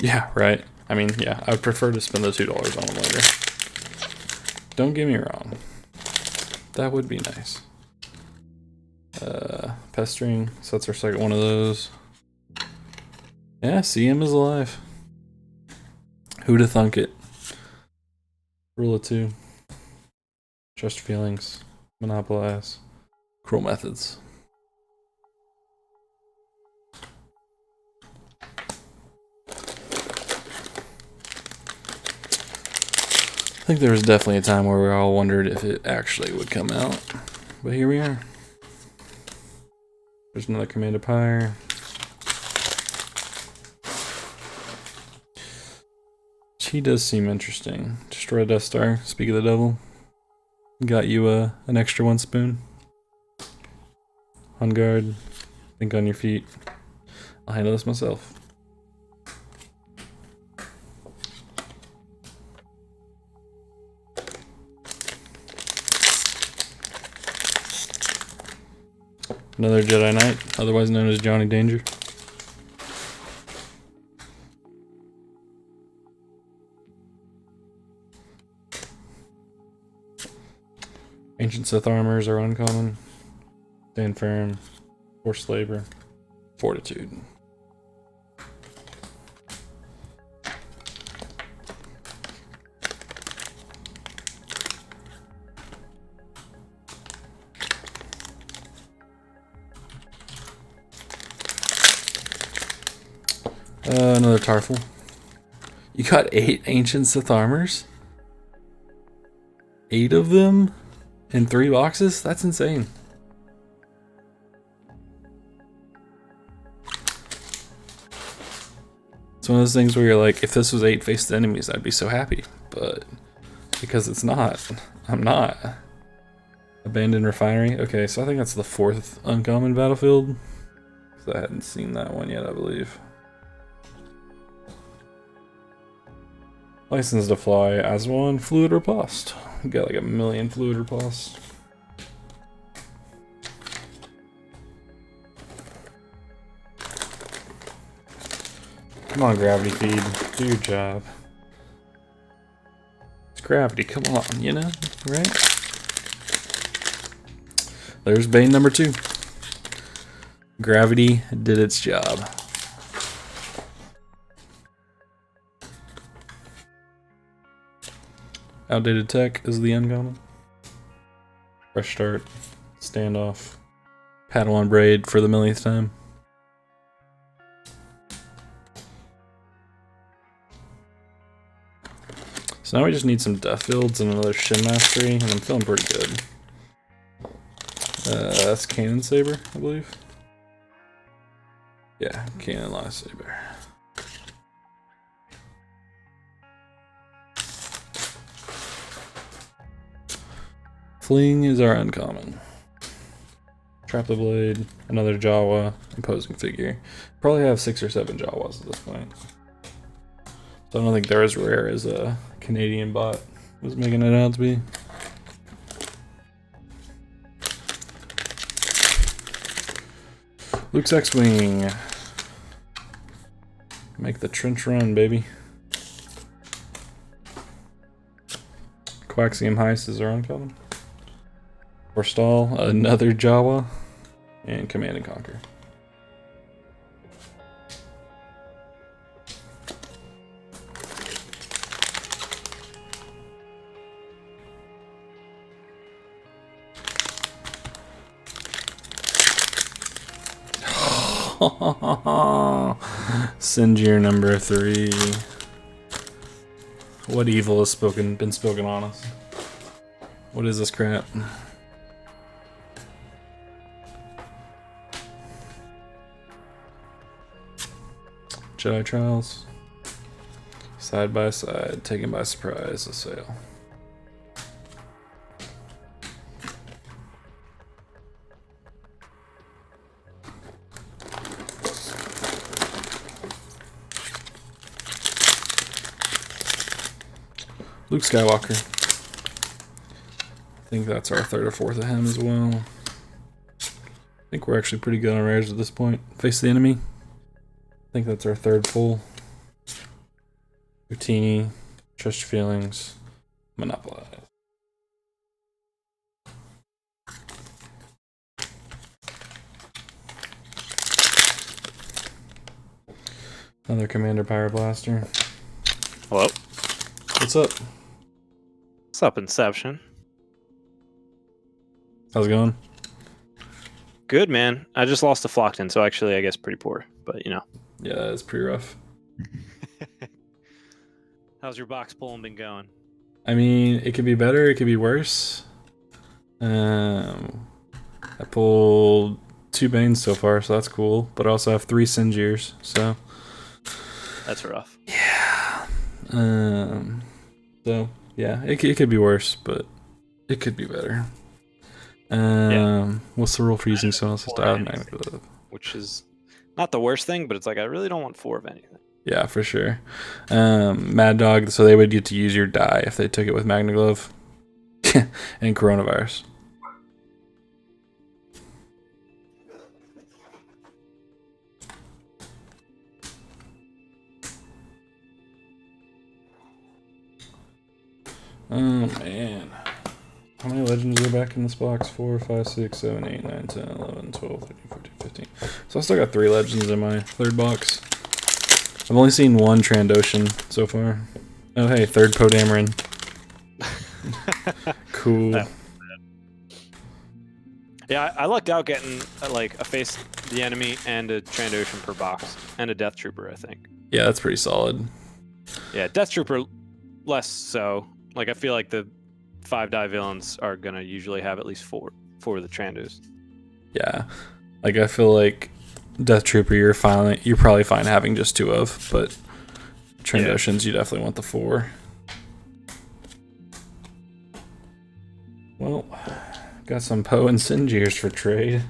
Yeah, right. I mean, yeah, I would prefer to spend the $2 on one later. Don't get me wrong. That would be nice. Pestering, so that's our second one of those. Yeah, CM is alive. Who'da thunk it? Rule of 2. Trust feelings. Monopolize. Cruel methods. I think there was definitely a time where we all wondered if it actually would come out. But here we are. There's another Commander Pyre. He does seem interesting. Destroy a Death Star. Speak of the devil. Got you an extra 1 spoon. On guard. Think on your feet. I'll handle this myself. Another Jedi Knight, otherwise known as Johnny Danger. Ancient Sith armors are uncommon. Stand firm. Forced labor. Fortitude. Another Tarful. You got 8 Ancient Sith armors? 8 of them? In 3 boxes? That's insane. It's one of those things where you're like, if this was 8 faced enemies, I'd be so happy. But because it's not, I'm not. Abandoned Refinery. Okay, so I think that's the 4th uncommon battlefield. I hadn't seen that one yet, I believe. License to fly as one. Fluid riposte. We got like 1 million fluid riposte. Come on, gravity feed. Do your job. It's gravity. Come on, you know, right? There's Bane number 2. Gravity did its job. Outdated tech is the uncommon. Fresh start. Standoff. Padawan braid for the 1,000,000th time. So now we just need some death fields and another Shin Mastery, and I'm feeling pretty good. That's Cannon Saber, I believe. Yeah, Cannon Lightsaber. Fling is our uncommon. Trap the Blade, another Jawa, imposing figure. Probably have 6 or 7 Jawas at this point. So I don't think they're as rare as a Canadian bot was making it out to be. Luke's X-Wing. Make the trench run, baby. Coaxium Heist is our uncommon. Forestall, another Jawa, and Command and Conquer. Sinjir number 3. What evil has been spoken on us? What is this crap? Jedi Trials. Side by side, taken by surprise, a sale. Luke Skywalker. I think that's our 3rd or 4th of him as well. I think we're actually pretty good on rares at this point. Face the Enemy. I think that's our 3rd full. Routini. Trust Your Feelings. Monopolize. Another Commander Pyro Blaster. Hello? What's up? What's up, Inception? How's it going? Good, man. I just lost to Flockton, so actually, I guess pretty poor. But you know. Yeah, it's pretty rough. How's your box pulling been going? I mean, it could be better, it could be worse. I pulled 2 Banes so far, so that's cool. But I also have 3 Singiers, so That's rough. yeah. So yeah, it could be worse, but it could be better. What's the rule for using someone else's die with Magna Glove? Which is not the worst thing, but it's like I really don't want 4 of anything. Yeah, for sure. Mad Dog, so they would get to use your die if they took it with Magna Glove. And Coronavirus. Oh man. How many legends are back in this box? 4, 5, 6, 7, 8, 9, 10, 11, 12, 13, 14, 15. So I still got 3 legends in my 3rd box. I've only seen 1 Trandoshan so far. Oh hey, 3rd Podameron. Cool. Yeah, I lucked out getting like a face the enemy and a Trandoshan per box and a Death Trooper, I think. Yeah, that's pretty solid. Yeah, Death Trooper less so. Like I feel like the 5-die villains are gonna usually have at least 4 of the Trandos. Yeah, like I feel like Death Trooper you're probably fine having just 2 of, but Trandoshans you definitely want the 4. Well, got some Poe and Singiers for trade.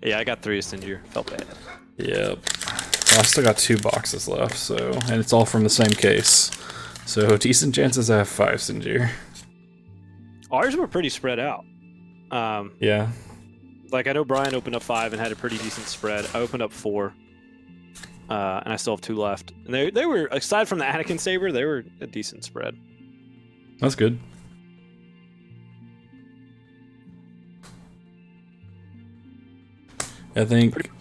Yeah, I got 3 of Sinjir. Felt bad. Yep. Well, I still got 2 boxes left, so and it's all from the same case. So decent chances I have 5 Sinjir. Ours were pretty spread out. Yeah. Like I know Brian opened up 5 and had a pretty decent spread. I opened up 4. And I still have 2 left. And they were, aside from the Anakin Saber, they were a decent spread. That's good. I think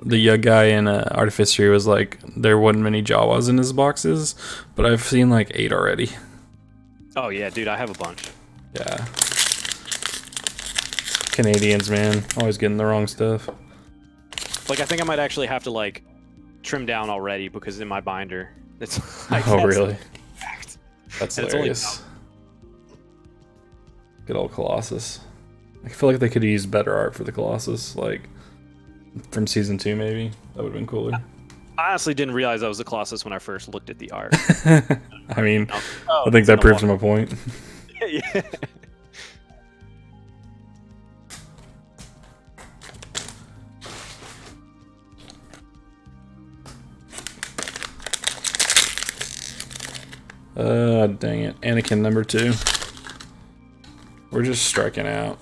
the Yug guy in Artificery was like, there wasn't many Jawas in his boxes, but I've seen like 8 already. Oh yeah, dude, I have a bunch. Yeah. Canadians, man. Always getting the wrong stuff. Like, I think I might actually have to, like, trim down already because in my binder, it's like... Oh, really? Fact. That's hilarious. Good old Colossus. I feel like they could use better art for the Colossus, like, from Season 2, maybe. That would have been cooler. I honestly didn't realize that was the Colossus when I first looked at the art. I mean, I think that proves my point. Yeah. Dang it. Anakin number 2. We're just striking out.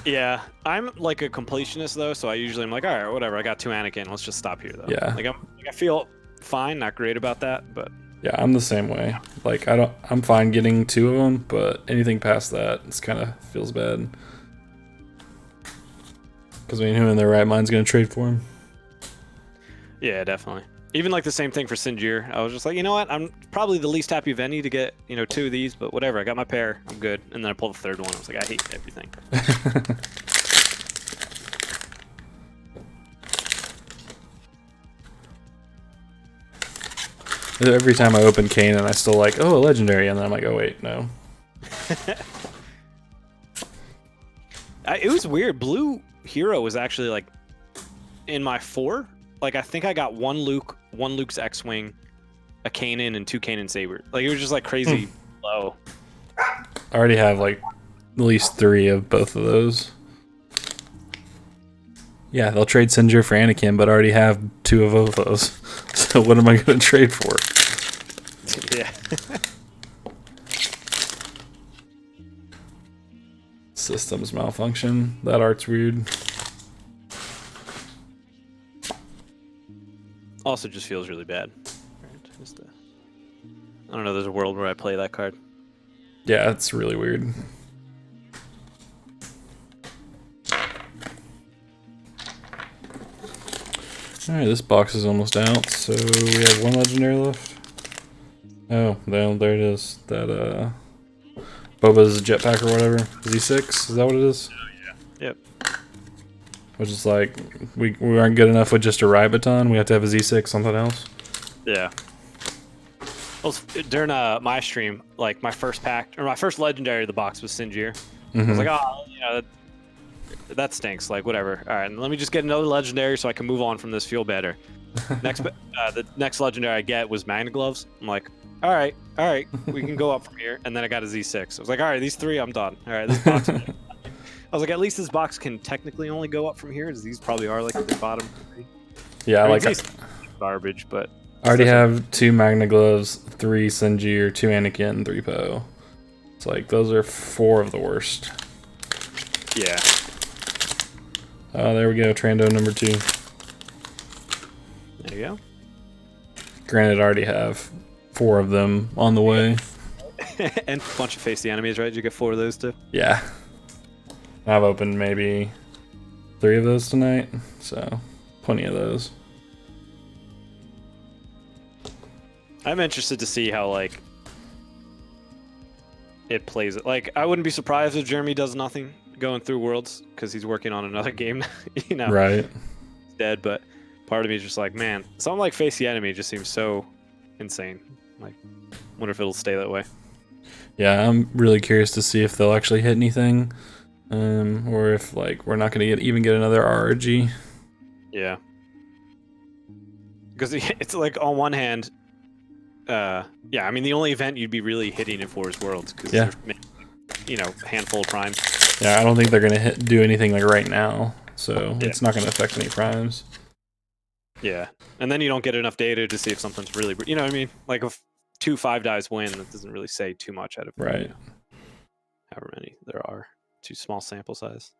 Yeah, I'm like a completionist though, so I usually am like, all right, whatever. I got 2 Anakin. Let's just stop here though. Yeah. Like I feel fine, not great about that, but yeah, I'm the same way. Like I'm fine getting 2 of them, but anything past that, it's kind of feels bad. Because I mean, who in their right mind's gonna trade for him? Yeah, definitely. Even like the same thing for Sinjir. I was just like, you know what? I'm probably the least happy of any to get, 2 of these, but whatever. I got my pair. I'm good. And then I pulled the 3rd one. I was like, I hate everything. Every time I open Kanan, I still like, oh, a legendary, and then I'm like, oh wait, no. It was weird. Blue Hero was actually like in my 4. Like I think I got 1 Luke's X-Wing, a Kanan, and 2 Kanan Saber. Like it was just like crazy low. I already have like at least 3 of both of those. Yeah, they'll trade Sinjir for Anakin, but I already have 2 of both of those. So what am I going to trade for? Yeah. Systems malfunction. That art's weird. Also just feels really bad. I don't know, there's a world where I play that card. Yeah, it's really weird. Alright, this box is almost out, so we have 1 legendary left. Oh, there it is. That Boba's jetpack or whatever. Z6, is that what it is? Yep. Which is like we aren't good enough with just a riot baton. We have to have a Z6 something else. Yeah. Well, during my stream, like my first pack or my first legendary of the box was Sinjir. I was like, oh, you know, that stinks. Like whatever. All right, let me just get another legendary so I can move on from this. Feel better. The next legendary I get was Magna Gloves. I'm like, all right, we can go up from here. And then I got a Z6. I was like, all right, these three, I'm done. All right, this box. I was like, at least this box can technically only go up from here. These probably are like the bottom three. Yeah, I mean, like garbage, but I already have 2 Magna Gloves, 3 Sinjir, 2 Anakin, and 3 Poe. It's like those are 4 of the worst. Yeah. Oh, there we go. Trando number 2. There you go. Granted, I already have 4 of them on the way. And a bunch of face the enemies, right? Did you get 4 of those too? Yeah. I've opened maybe 3 of those tonight, so plenty of those. I'm interested to see how like it plays it. Like I wouldn't be surprised if Jeremy does nothing going through worlds because he's working on another game. You know, Right. He's dead. But part of me is just like, man, something like face the enemy just seems so insane. Like, wonder if it'll stay that way. Yeah, I'm really curious to see if they'll actually hit anything, or if like we're not going to even get another RRG. Yeah. Because it's like on one hand, yeah, I mean the only event you'd be really hitting it for is worlds because Yeah. there's, you know, handful of primes. Yeah, I don't think they're going to do anything like right now, so Yeah. it's not going to affect any primes. Yeah, and then you don't get enough data to see if something's really, you know what I mean? Like if 2 5-dies win, that doesn't really say too much out of Right. you know, however many there are. Too small sample size.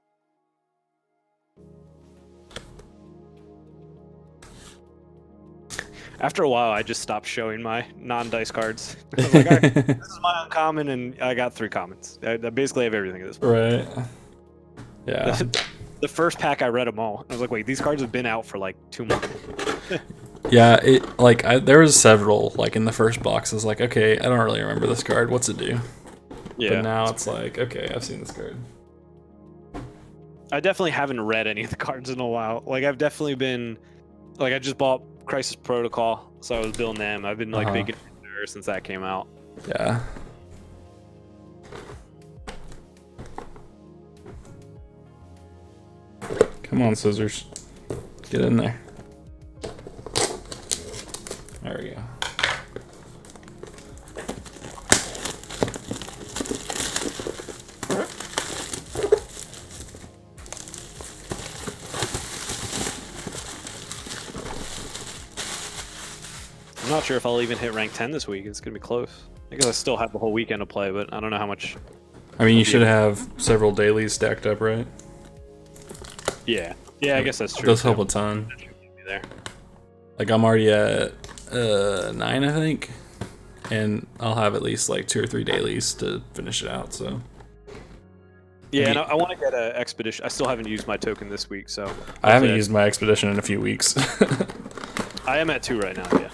After a while, I just stopped showing my non-dice cards. I was like, all right, this is my uncommon, and I got 3 commons. I basically have everything at this point. Right. Yeah. The first pack, I read them all. I was like, wait, these cards have been out for like 2 months. Yeah, it like there was several like in the first box. I was like, okay, I don't really remember this card. What's it do? Yeah. But now it's like, okay, I've seen this card. I definitely haven't read any of the cards in a while. Like I've definitely been, like I just bought Crisis Protocol, so I was building them. I've been like making it since that came out. Yeah. Come on, scissors. Get in there. There we go. I'm not sure if I'll even hit rank 10 this week. It's gonna be close. I guess I still have the whole weekend to play, but I don't know how much. I mean, you should have several dailies stacked up, right? Yeah. Yeah, I guess that's It true. does help a ton. There. Like I'm already at 9, I think, and I'll have at least like 2 or 3 dailies to finish it out. So Yeah, and I want to get an expedition. I still haven't used my token this week, so I haven't used my expedition in a few weeks. I am at 2 right now. Yeah.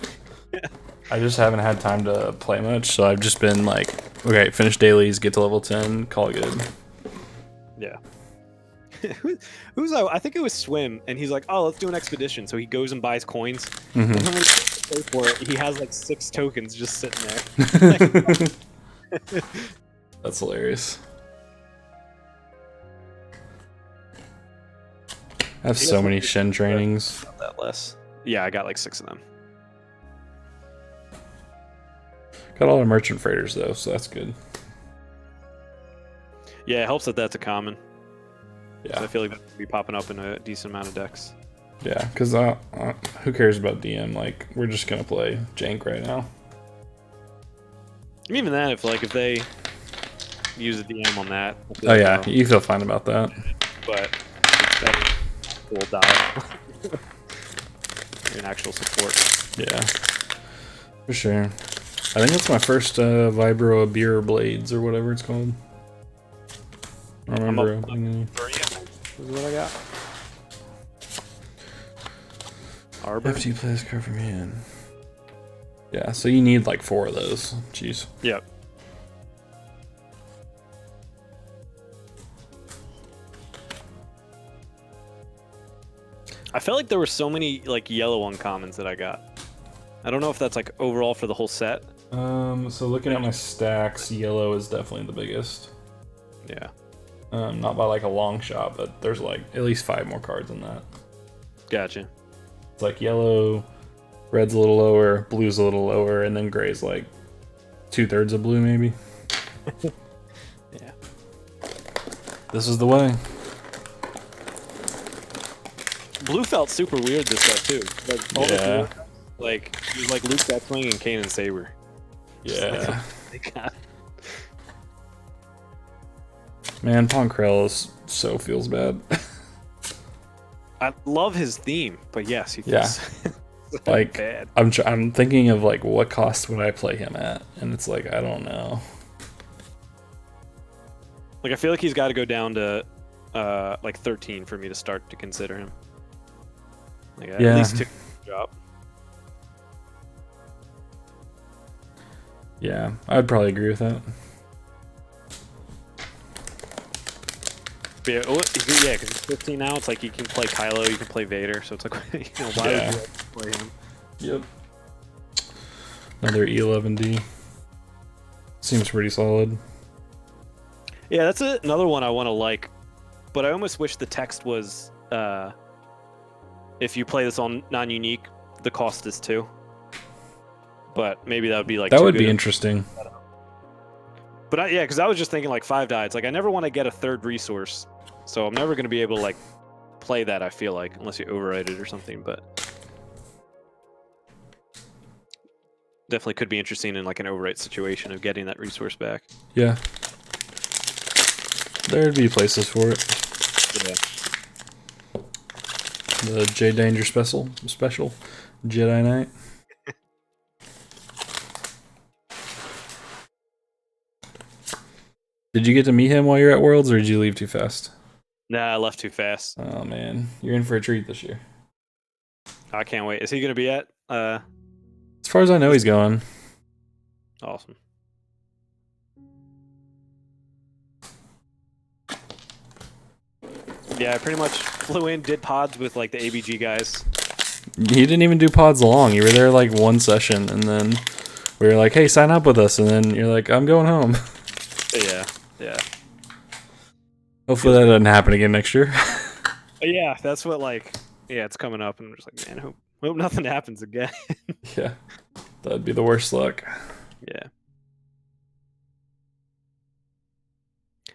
I just haven't had time to play much, so I've just been like, okay, finish dailies, get to level 10, call it good. Yeah. Who's I think it was Swim, and he's like, oh, let's do an expedition. So he goes and buys coins. And then when he goes to pay for it, he has like 6 tokens just sitting there. That's hilarious. I have so many Shen trainings. Not that less. Yeah, I got like 6 of them. Got all the merchant freighters though, so that's good. Yeah, it helps that that's a common. Yeah, I feel like that's gonna be popping up in a decent amount of decks. yeah, because who cares about DM? Like, we're just gonna play jank right now. And even then, if they use a DM on that. Oh yeah, you feel fine about that. But that will die. An actual support. Yeah, for sure. I think that's my first Vibro Beer Blades or whatever it's called. I don't remember. Is what I got. Arbor. After you play this card from hand. Yeah, so you need like 4 of those. Jeez. Yep. I felt like there were so many like yellow uncommons that I got. I don't know if that's like overall for the whole set. So looking at my stacks, yellow is definitely the biggest. Yeah. Not by like a long shot, but there's like at least 5 more cards in that. Gotcha. It's like yellow, red's a little lower, blue's a little lower, and then gray's like 2/3 of blue maybe. Yeah. This is the way. Blue felt super weird this set too. Like, all Yeah. Like it was like Luke Deathwing and Kanan Saber. Yeah. God. Man, Ponkrell so feels bad. I love his theme, but yes, he Yeah. feels so Like bad. I'm thinking of like what cost would I play him at, and it's like I don't know. Like I feel like he's got to go down to like 13 for me to start to consider him. Like at least 2 drop. Yeah, I'd probably agree with that. But yeah, because he's 15 now. It's like you can play Kylo, you can play Vader. So it's like, why would you play him? Yep. Another E11D. Seems pretty solid. Yeah, that's another one I want to like, but I almost wish the text was, if you play this on non-unique, the cost is 2. But maybe that would be like that would be interesting. But yeah, because I was just thinking like 5 die. It's like I never want to get a 3rd resource, so I'm never going to be able to like play that. I feel like unless you override it or something, but definitely could be interesting in like an overwrite situation of getting that resource back. Yeah, there'd be places for it. Yeah. The J Danger special Jedi Knight. Did you get to meet him while you're at Worlds, or did you leave too fast? Nah, I left too fast. Oh man, you're in for a treat this year. I can't wait. Is he gonna be at? As far as I know, he's going. Awesome. Yeah, I pretty much flew in, did pods with like the ABG guys. You didn't even do pods long. You were there like 1 session, and then we were like, "Hey, sign up with us," and then you're like, "I'm going home." Yeah. Yeah. Hopefully that doesn't happen again next year. Yeah, that's what like. Yeah, it's coming up, and I'm just like, man, hope nothing happens again. Yeah, that'd be the worst luck. Yeah.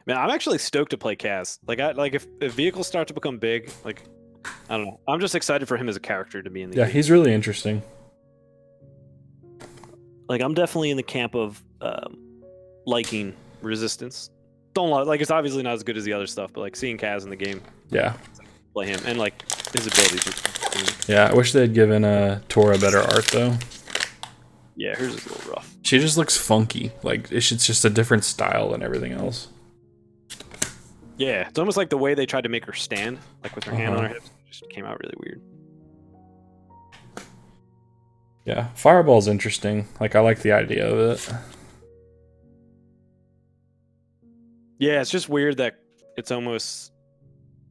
Man, I'm actually stoked to play Kaz. Like, if vehicles start to become big, like, I don't know. I'm just excited for him as a character to be in the game. He's really interesting. Like, I'm definitely in the camp of liking Resistance. Don't like it's obviously not as good as the other stuff, but like seeing Kaz in the game, Yeah. play him, and like his abilities. Are Yeah, I wish they'd given Tora better art though. Yeah, hers is a little rough. She just looks funky. Like it's just a different style than everything else. Yeah, it's almost like the way they tried to make her stand, like with her hand on her hips, just came out really weird. Yeah, Fireball's interesting. Like I like the idea of it. Yeah, it's just weird that it's almost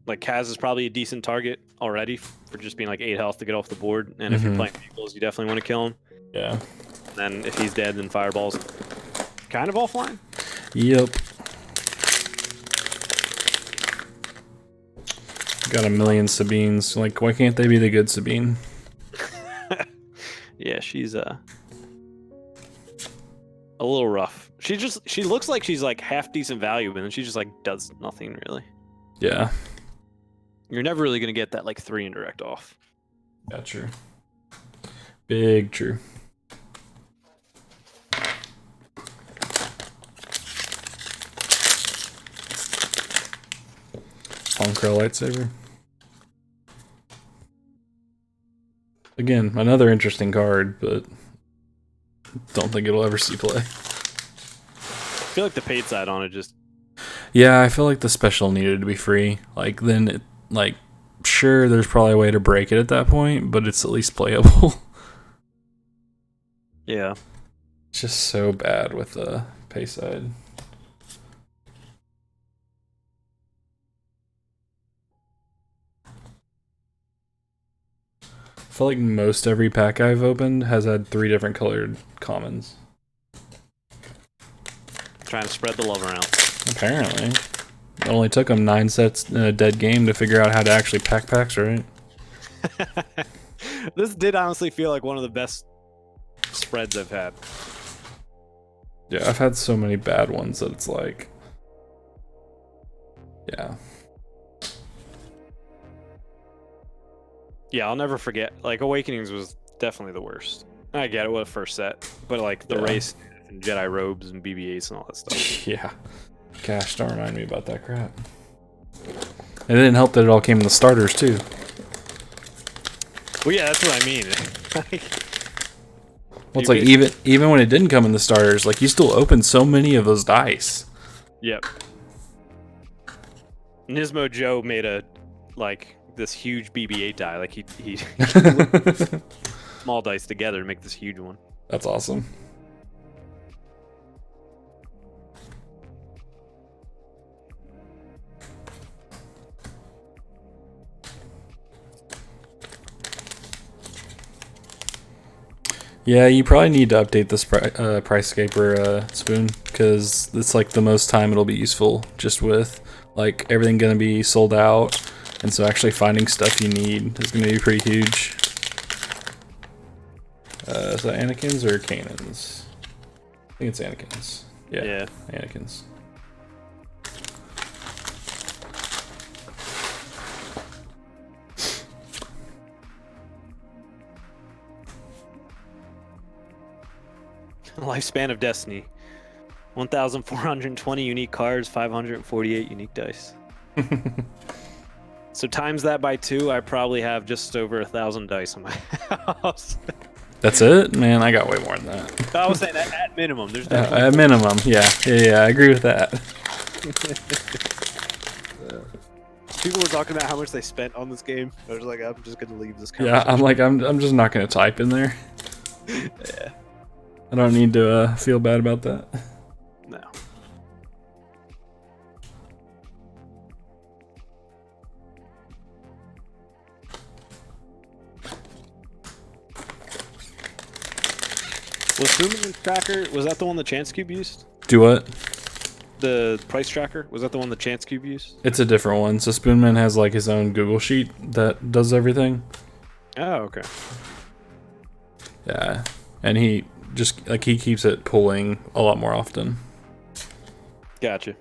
like Kaz is probably a decent target already for just being like 8 health to get off the board, and if you're playing vehicles, you definitely want to kill him. Yeah. And then if he's dead, then Fireball's kind of offline. Yep. Got a million Sabines. Like, why can't they be the good Sabine? Yeah, she's a little rough. She looks like she's like half decent value, but then she just like does nothing really. Yeah. You're never really gonna get that like 3 indirect off. Yeah, true. Big true. Honkrell lightsaber. Again, another interesting card, but don't think it'll ever see play. I feel like the paid side on it just. Yeah, I feel like the special needed to be free. Like then, sure, there's probably a way to break it at that point, but it's at least playable. Yeah. It's just so bad with the pay side. I feel like most every pack I've opened has had 3 different colored commons. Trying to spread the love around. Apparently. It only took them 9 sets in a dead game to figure out how to actually pack packs, right? This did honestly feel like one of the best spreads I've had. Yeah, I've had so many bad ones that it's like... Yeah. Yeah, I'll never forget. Like, Awakenings was definitely the worst. I get it, what a first set. But, like, the race and Jedi robes and BB-8s and all that stuff. Yeah. Gosh, don't remind me about that crap. It didn't help that it all came in the starters, too. Well, yeah, that's what I mean. Like, well, it's like, even when it didn't come in the starters, like, you still opened so many of those dice. Yep. Nismo Joe made this huge BB-8 die. Like, he small dice together to make this huge one. That's awesome. Yeah, you probably need to update this price scaper spoon, because it's like the most time it'll be useful, just with like everything gonna be sold out, and so actually finding stuff you need is gonna be pretty huge. Is that Anakin's or Kanan's? I think it's Anakin's. Yeah. Anakin's. Lifespan of Destiny. 1,420 unique cards, 548 unique dice. So times that by 2, I probably have just over 1,000 dice in my house. That's it? Man, I got way more than that. I was saying at minimum. There's at minimum, yeah, I agree with that. People were talking about how much they spent on this game. I was like, I'm just gonna leave this. Yeah, I'm like, I'm just not gonna type in there. Yeah. I don't need to feel bad about that. No. Was Spoonman's tracker, was that the one the Chance Cube used? Do what? The price tracker? Was that the one the Chance Cube used? It's a different one. So Spoonman has like his own Google sheet that does everything. Oh, okay. Yeah. And he just like he keeps it pulling a lot more often. Gotcha.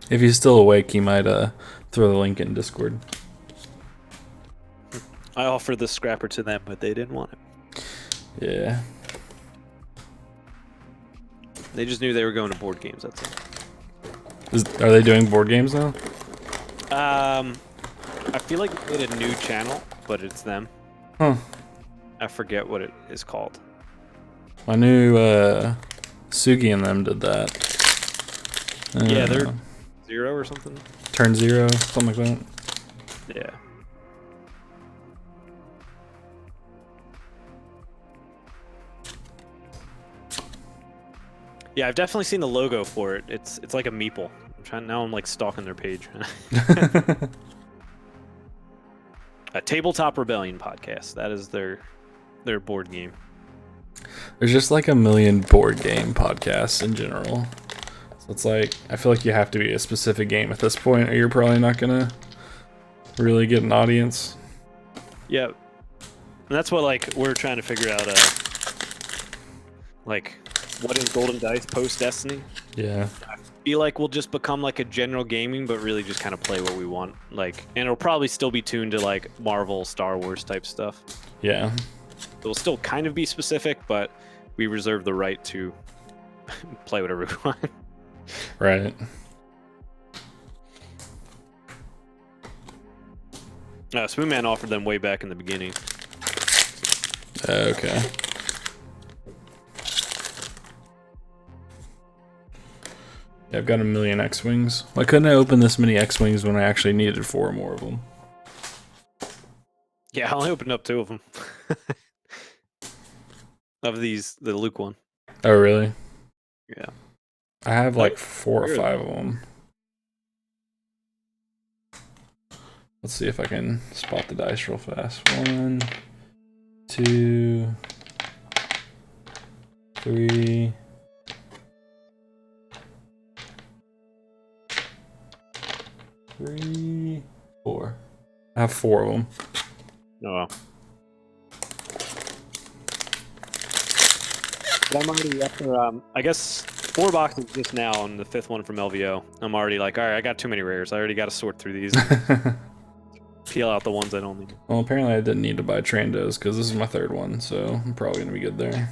If he's still awake, he might throw the link in Discord. I offered the scrapper to them, but they didn't want it. Yeah. They just knew they were going to board games, that's all. Are they doing board games now? I feel like they made a new channel, but it's them. Huh. I forget what it is called. I knew Sugi and them did that. Yeah, they're 0 or something. Turn 0, something like that. Yeah. Yeah, I've definitely seen the logo for it. It's like a meeple. I'm like stalking their page. A Tabletop Rebellion podcast. That is their board game. There's just like a million board game podcasts in general. So it's like, I feel like you have to be a specific game at this point, or you're probably not gonna really get an audience. Yeah. And that's what like we're trying to figure out like what is GoldenDice post Destiny? Yeah. I feel like we'll just become like a general gaming, but really just kind of play what we want. Like, and it'll probably still be tuned to like Marvel, Star Wars type stuff. Yeah. It'll still kind of be specific, but we reserve the right to play whatever we want. Right. Spoonman offered them way back in the beginning. Okay. Yeah, I've got a million X-Wings. Why couldn't I open this many X-Wings when I actually needed 4 more of them? Yeah, I only opened up 2 of them. Of these, the Luke one. Oh, really? Yeah. I have like Oh, 4 or weird. 5 of them. Let's see if I can spot the dice real fast. 1, 2, 3. 3, 4. I have 4 of them. Oh, well. But I'm already after, I guess 4 boxes just now on the 5th one from LVO. I'm already like, all right, I got too many rares. I already got to sort through these and peel out the ones I don't need. Well, apparently I didn't need to buy Trandos because this is my 3rd one, so I'm probably going to be good there.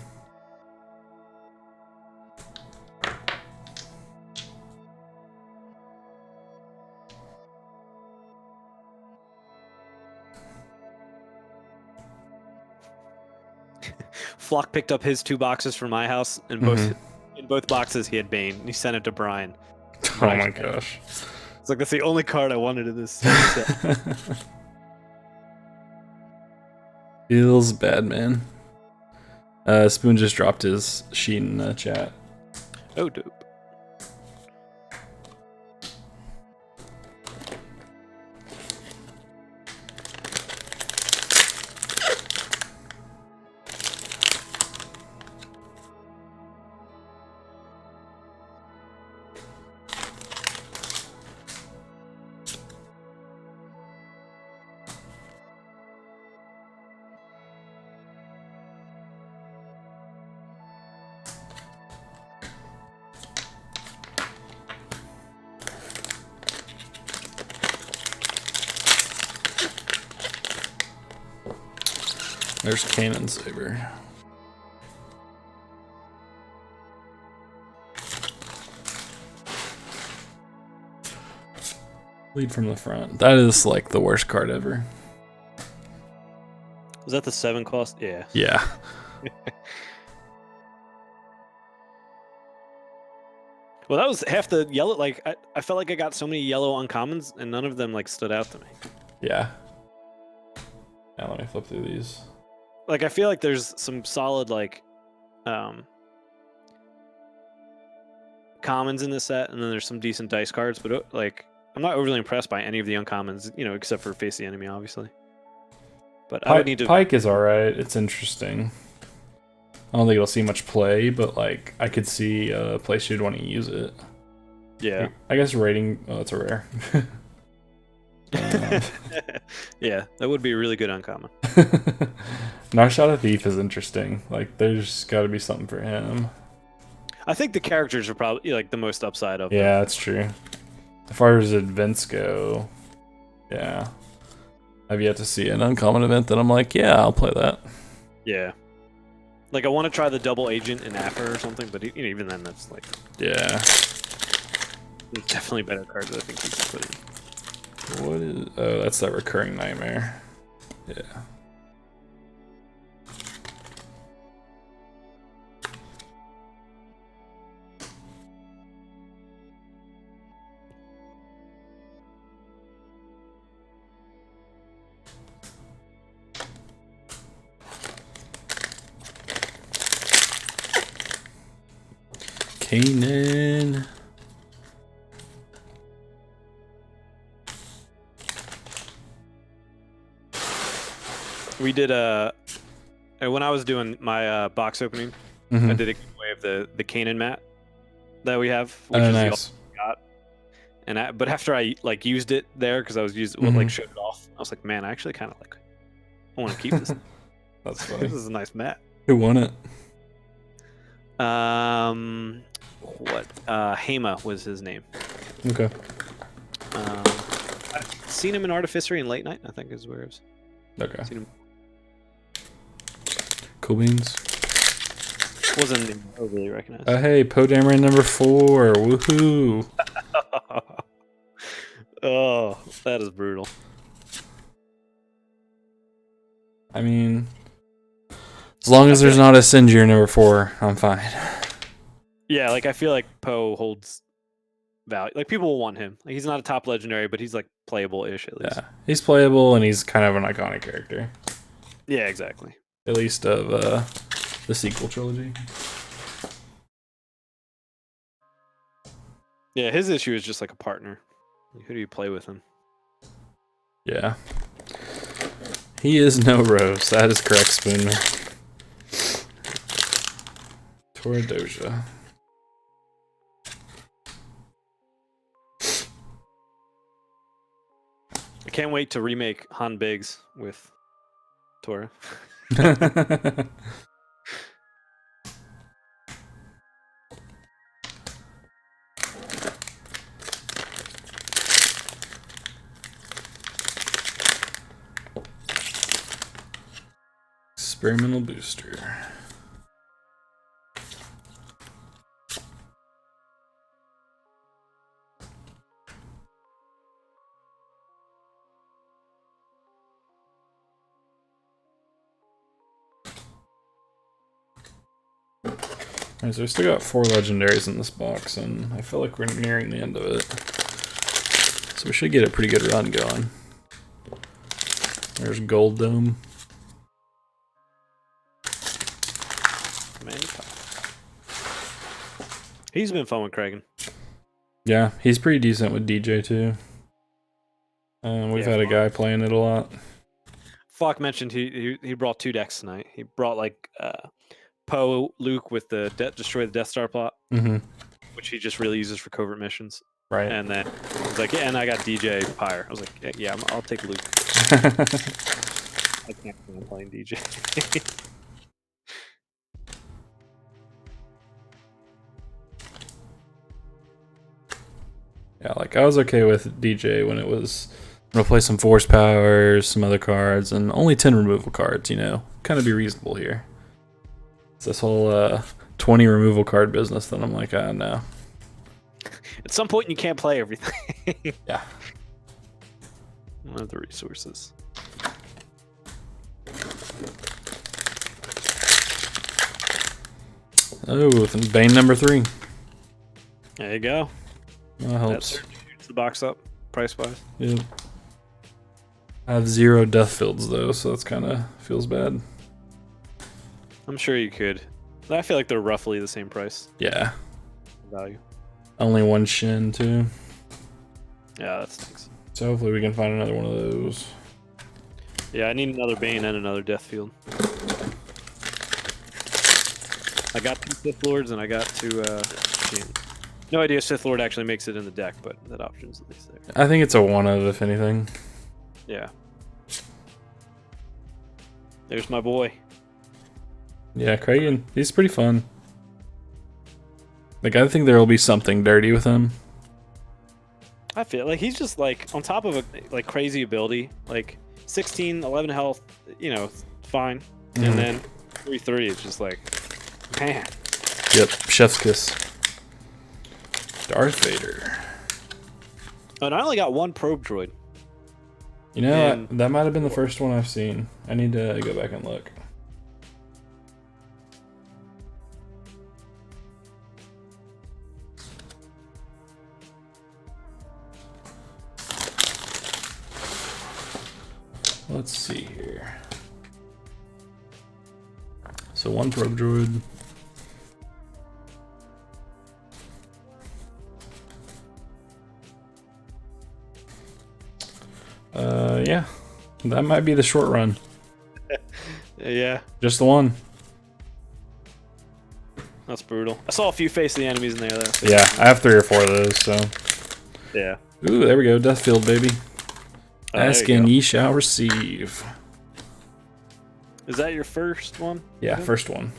Flock picked up his 2 boxes from my house, and in both boxes he had Bane. And he sent it to Brian. Oh my gosh. It's like, that's the only card I wanted in this set. Feels bad, man. Spoon just dropped his sheet in the chat. Oh, dope. There's Cannon Saber. Lead from the front. That is like the worst card ever. Was that the 7 cost? Yeah. Yeah. Well, that was half the yellow. Like, I felt like I got so many yellow uncommons, and none of them like stood out to me. Yeah. Now let me flip through these. Like, I feel like there's some solid like commons in this set, and then there's some decent dice cards, but like, I'm not overly impressed by any of the uncommons, you know, except for Face the Enemy, obviously. But I would need to. Pike is alright. It's interesting. I don't think it'll see much play, but like I could see a place you'd want to use it. Yeah. I guess rating. Oh, it's a rare. Yeah, that would be a really good uncommon. Narshot a Thief is interesting. Like, there's got to be something for him. I think the characters are probably like the most upside of them. Yeah, that's true. As far as events go, yeah. I've yet to see an uncommon event that I'm like, yeah, I'll play that. Yeah. Like, I want to try the double agent in Afra or something, but even then, that's like... Yeah. There's definitely better cards I think you can put in. What is... Oh, that's that recurring nightmare. Yeah. Kanan. We did when I was doing my box opening, I did a giveaway of the Kanan mat that we have, which is nice. the got. And but after I like used it there because I was using like showed it off, I was like, man, I actually kind of like I want to keep this. That's funny. This is a nice mat. Who won it? Hema was his name. Okay. I've seen him in Artificery and Late Night, I think is where it was. Okay. Seen him. Cool beans. Wasn't overly recognized. Hey, Podameron number 4. Woohoo! Oh, that is brutal. I mean, as long as there's not a Sinjir number 4, I'm fine. Yeah, like I feel like Poe holds value. Like people will want him. Like he's not a top legendary, but he's like playable-ish at least. Yeah, he's playable and he's kind of an iconic character. Yeah, exactly. At least of the sequel trilogy. Yeah, his issue is just like a partner. Like, who do you play with him? Yeah. He is no Rose. That is correct, Spoonman. Toradoja. I can't wait to remake Han Biggs with Tora. Experimental booster. Alright, so we still got 4 legendaries in this box, and I feel like we're nearing the end of it. So we should get a pretty good run going. There's Gold Dome. He's been fun with Kragan. Yeah, he's pretty decent with DJ too. We've had a guy playing it a lot. Flock mentioned he brought 2 decks tonight. He brought like Poe Luke with the destroy the Death Star plot, which he just really uses for covert missions. Right. And then he's like, yeah, and I got DJ Pyre. I was like, yeah, I'll take Luke. I can't stand playing DJ. Yeah, like I was okay with DJ when it was I'm gonna play some force powers, some other cards, and only 10 removal cards, you know. Kind of be reasonable here. It's this whole 20 removal card business that I'm like, no. At some point, you can't play everything. Yeah. I don't have the resources. Oh, Bane number 3. There you go. That helps. That shoots the box up, price-wise. Yep. I have 0 death fields though, so that's kind of feels bad. I'm sure you could. I feel like they're roughly the same price. Yeah. Value. Only 1 Shin too. Yeah, that stinks. So hopefully we can find another one of those. Yeah, I need another Bane and another Death Field. I got 2 Sith Lords and I got 2 Shin. No idea if Sith Lord actually makes it in the deck, but that option's at least there. I think it's a 1 of, if anything. Yeah. There's my boy. Yeah, Kragan, he's pretty fun. Like, I think there will be something dirty with him. I feel like he's just like on top of a like crazy ability, like 16, 11 health, you know, fine. And then 3/3 is just like, man. Yep, chef's kiss. Darth Vader. Oh, and I only got 1 probe droid. You know, that might have been the first one I've seen. I need to go back and look. Let's see here. So 1 probe droid. Yeah, that might be the short run. Yeah, just the 1. That's brutal. I saw a few face the enemies in there though. So yeah, I have 3 or 4 of those, so. Yeah. Ooh, there we go, Deathfield, baby. Ask and ye shall receive. Is that your first one? Yeah, first one.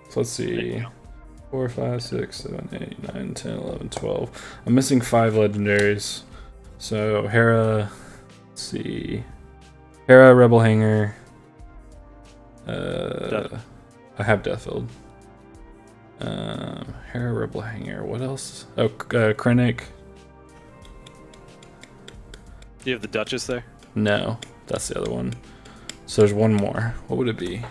So let's see. 4, 5, 6, 7, 8, 9, 10, 11, 12. I'm missing 5 legendaries. So Hera, let's see. Hera, Rebel Hanger. I have Deathfield. Hera, Rebel Hanger. What else? Oh, Krennic. Do you have the Duchess there? No, that's the other one. So there's 1 more. What would it be?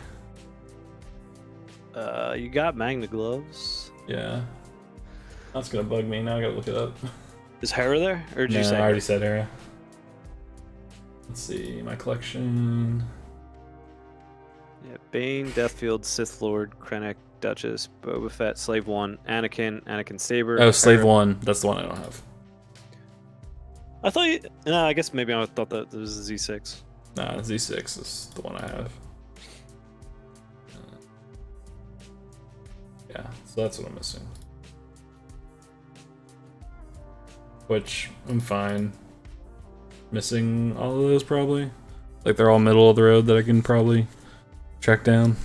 You got Magna Gloves. Yeah. That's gonna bug me. Now I gotta look it up. Is Hera there? Or did you say? I already said Hera. Let's see, my collection. Yeah, Bane, Deathfield, Sith Lord, Krennic, Duchess, Boba Fett, Slave 1, Anakin Saber. Oh, Slave Hera. 1. That's the one I don't have. I thought you... No, I guess maybe I thought that it was a Z6. Nah, Z6 is the one I have. Yeah, so that's what I'm missing. Which, I'm fine. Missing all of those, probably. Like, they're all middle of the road that I can probably track down.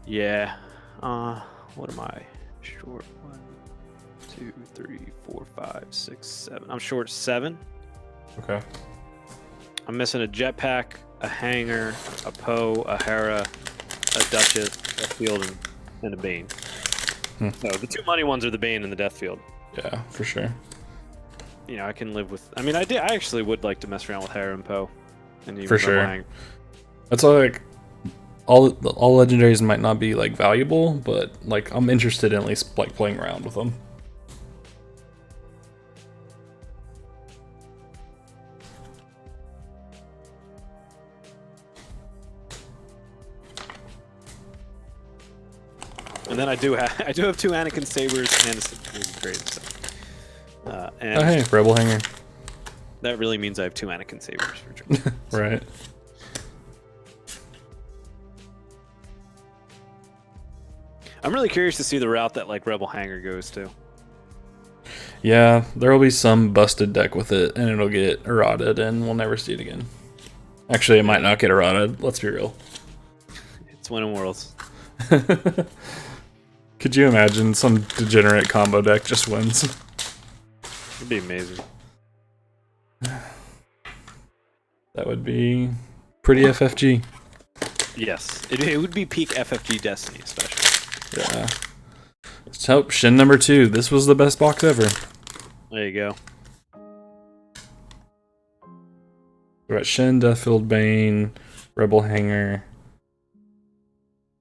Yeah. What am I? Short 1, 2, 3, 4, 5, 6, 7. I'm short 7. Okay. I'm missing a jetpack, a hangar, a Poe, a Hera, a Duchess, a Field, and a Bane. No, the two money ones are the Bane and the Deathfield. Yeah, for sure. You know, I can live with. I mean, I actually would like to mess around with Hera and Poe. And even For sure. That's all, like, all legendaries might not be like valuable, but like I'm interested in at least like playing around with them. And then I do have 2 Anakin Sabers and a Sith Grade. So. And oh hey, Rebel Hanger. That really means I have 2 Anakin Sabers for sure. Right. I'm really curious to see the route that like Rebel Hanger goes to. Yeah, there will be some busted deck with it, and it'll get eroded, and we'll never see it again. Actually, it might not get eroded. Let's be real. It's winning worlds. Could you imagine some degenerate combo deck just wins? It'd be amazing. That would be pretty FFG. Yes, it would be peak FFG Destiny, especially. Yeah. So, Shin number 2. This was the best box ever. There you go. We're at Shin, Deathfield, Bane, Rebel Hanger,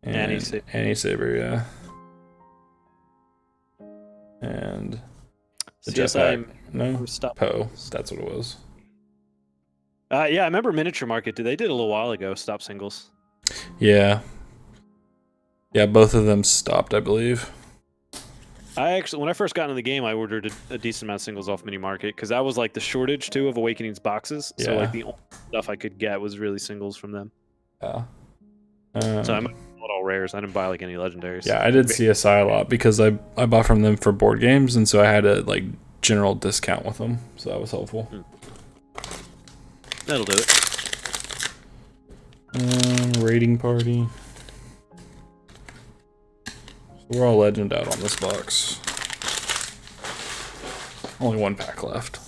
and Annie Saber, yeah. And the jetpack. No, Poe. That's what it was. Yeah, I remember Miniature Market. They did a little while ago. Stop singles. Yeah. Yeah, both of them stopped, I believe. I actually, when I first got into the game, I ordered a decent amount of singles off Mini Market because that was like the shortage too of Awakening's boxes. So like the only stuff I could get was really singles from them. Yeah. So I might bought all rares. I didn't buy like any legendaries. Yeah, I did CSI a lot because I bought from them for board games, and so I had a like general discount with them, so that was helpful. That'll do it. Raiding party. We're all legend out on this box. Only 1 pack left.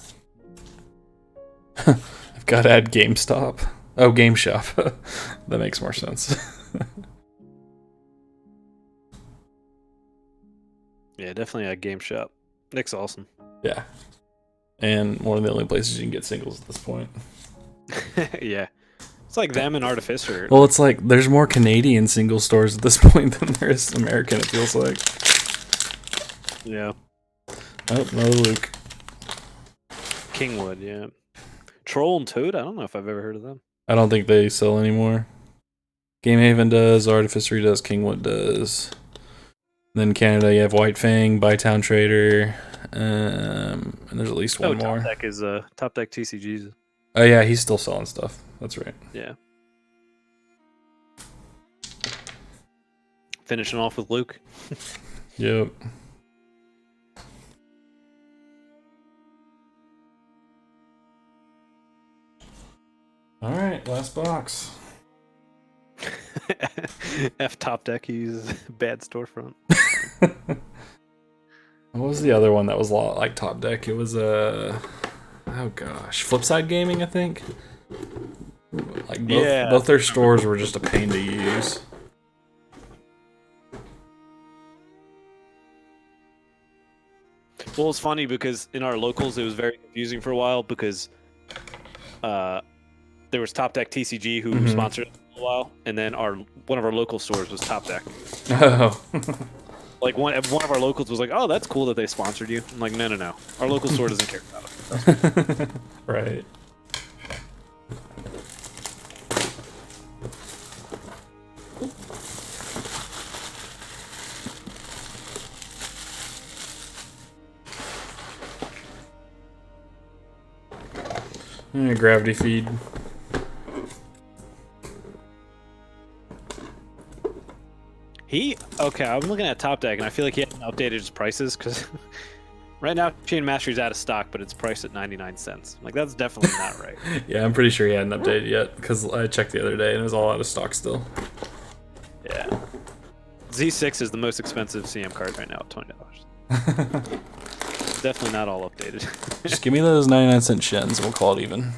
I've got to add GameStop. Oh, Game Shop. That makes more sense. Yeah, definitely a Game Shop. Nick's awesome. Yeah. And one of the only places you can get singles at this point. Yeah. It's like them and Artificer. Well, it's like there's more Canadian single stores at this point than there is American, it feels like. Yeah. Oh, another Luke. Kingwood, yeah. Troll and Toad? I don't know if I've ever heard of them. I don't think they sell anymore. Gamehaven does, Artificery does, Kingwood does. Then Canada, you have White Fang, Bytown Trader, and there's at least one more. Top Deck TCGs. Oh yeah, he's still selling stuff. That's right. Yeah. Finishing off with Luke. Yep. All right, last box. F Top Deck uses bad storefront. What was the other one that was like Top Deck? It was oh gosh, Flipside Gaming, I think. Like both their stores were just a pain to use. Well, it's funny because in our locals it was very confusing for a while because there was Top Deck TCG who sponsored it for a while, and then one of our local stores was Top Deck. Oh. Like one of our locals was like, "Oh, that's cool that they sponsored you." I'm like, no. Our local store doesn't care about it. Right. Gravity feed. Okay, I'm looking at Top Deck, and I feel like he hasn't updated his prices, because right now Chain Mastery's out of stock, but it's priced at 99 cents. Like, that's definitely not right. Yeah, I'm pretty sure he hadn't updated yet, because I checked the other day and it was all out of stock still. Yeah. Z6 is the most expensive CM card right now at $20. Definitely not all updated. Just give me those 99-cent shins and we'll call it even.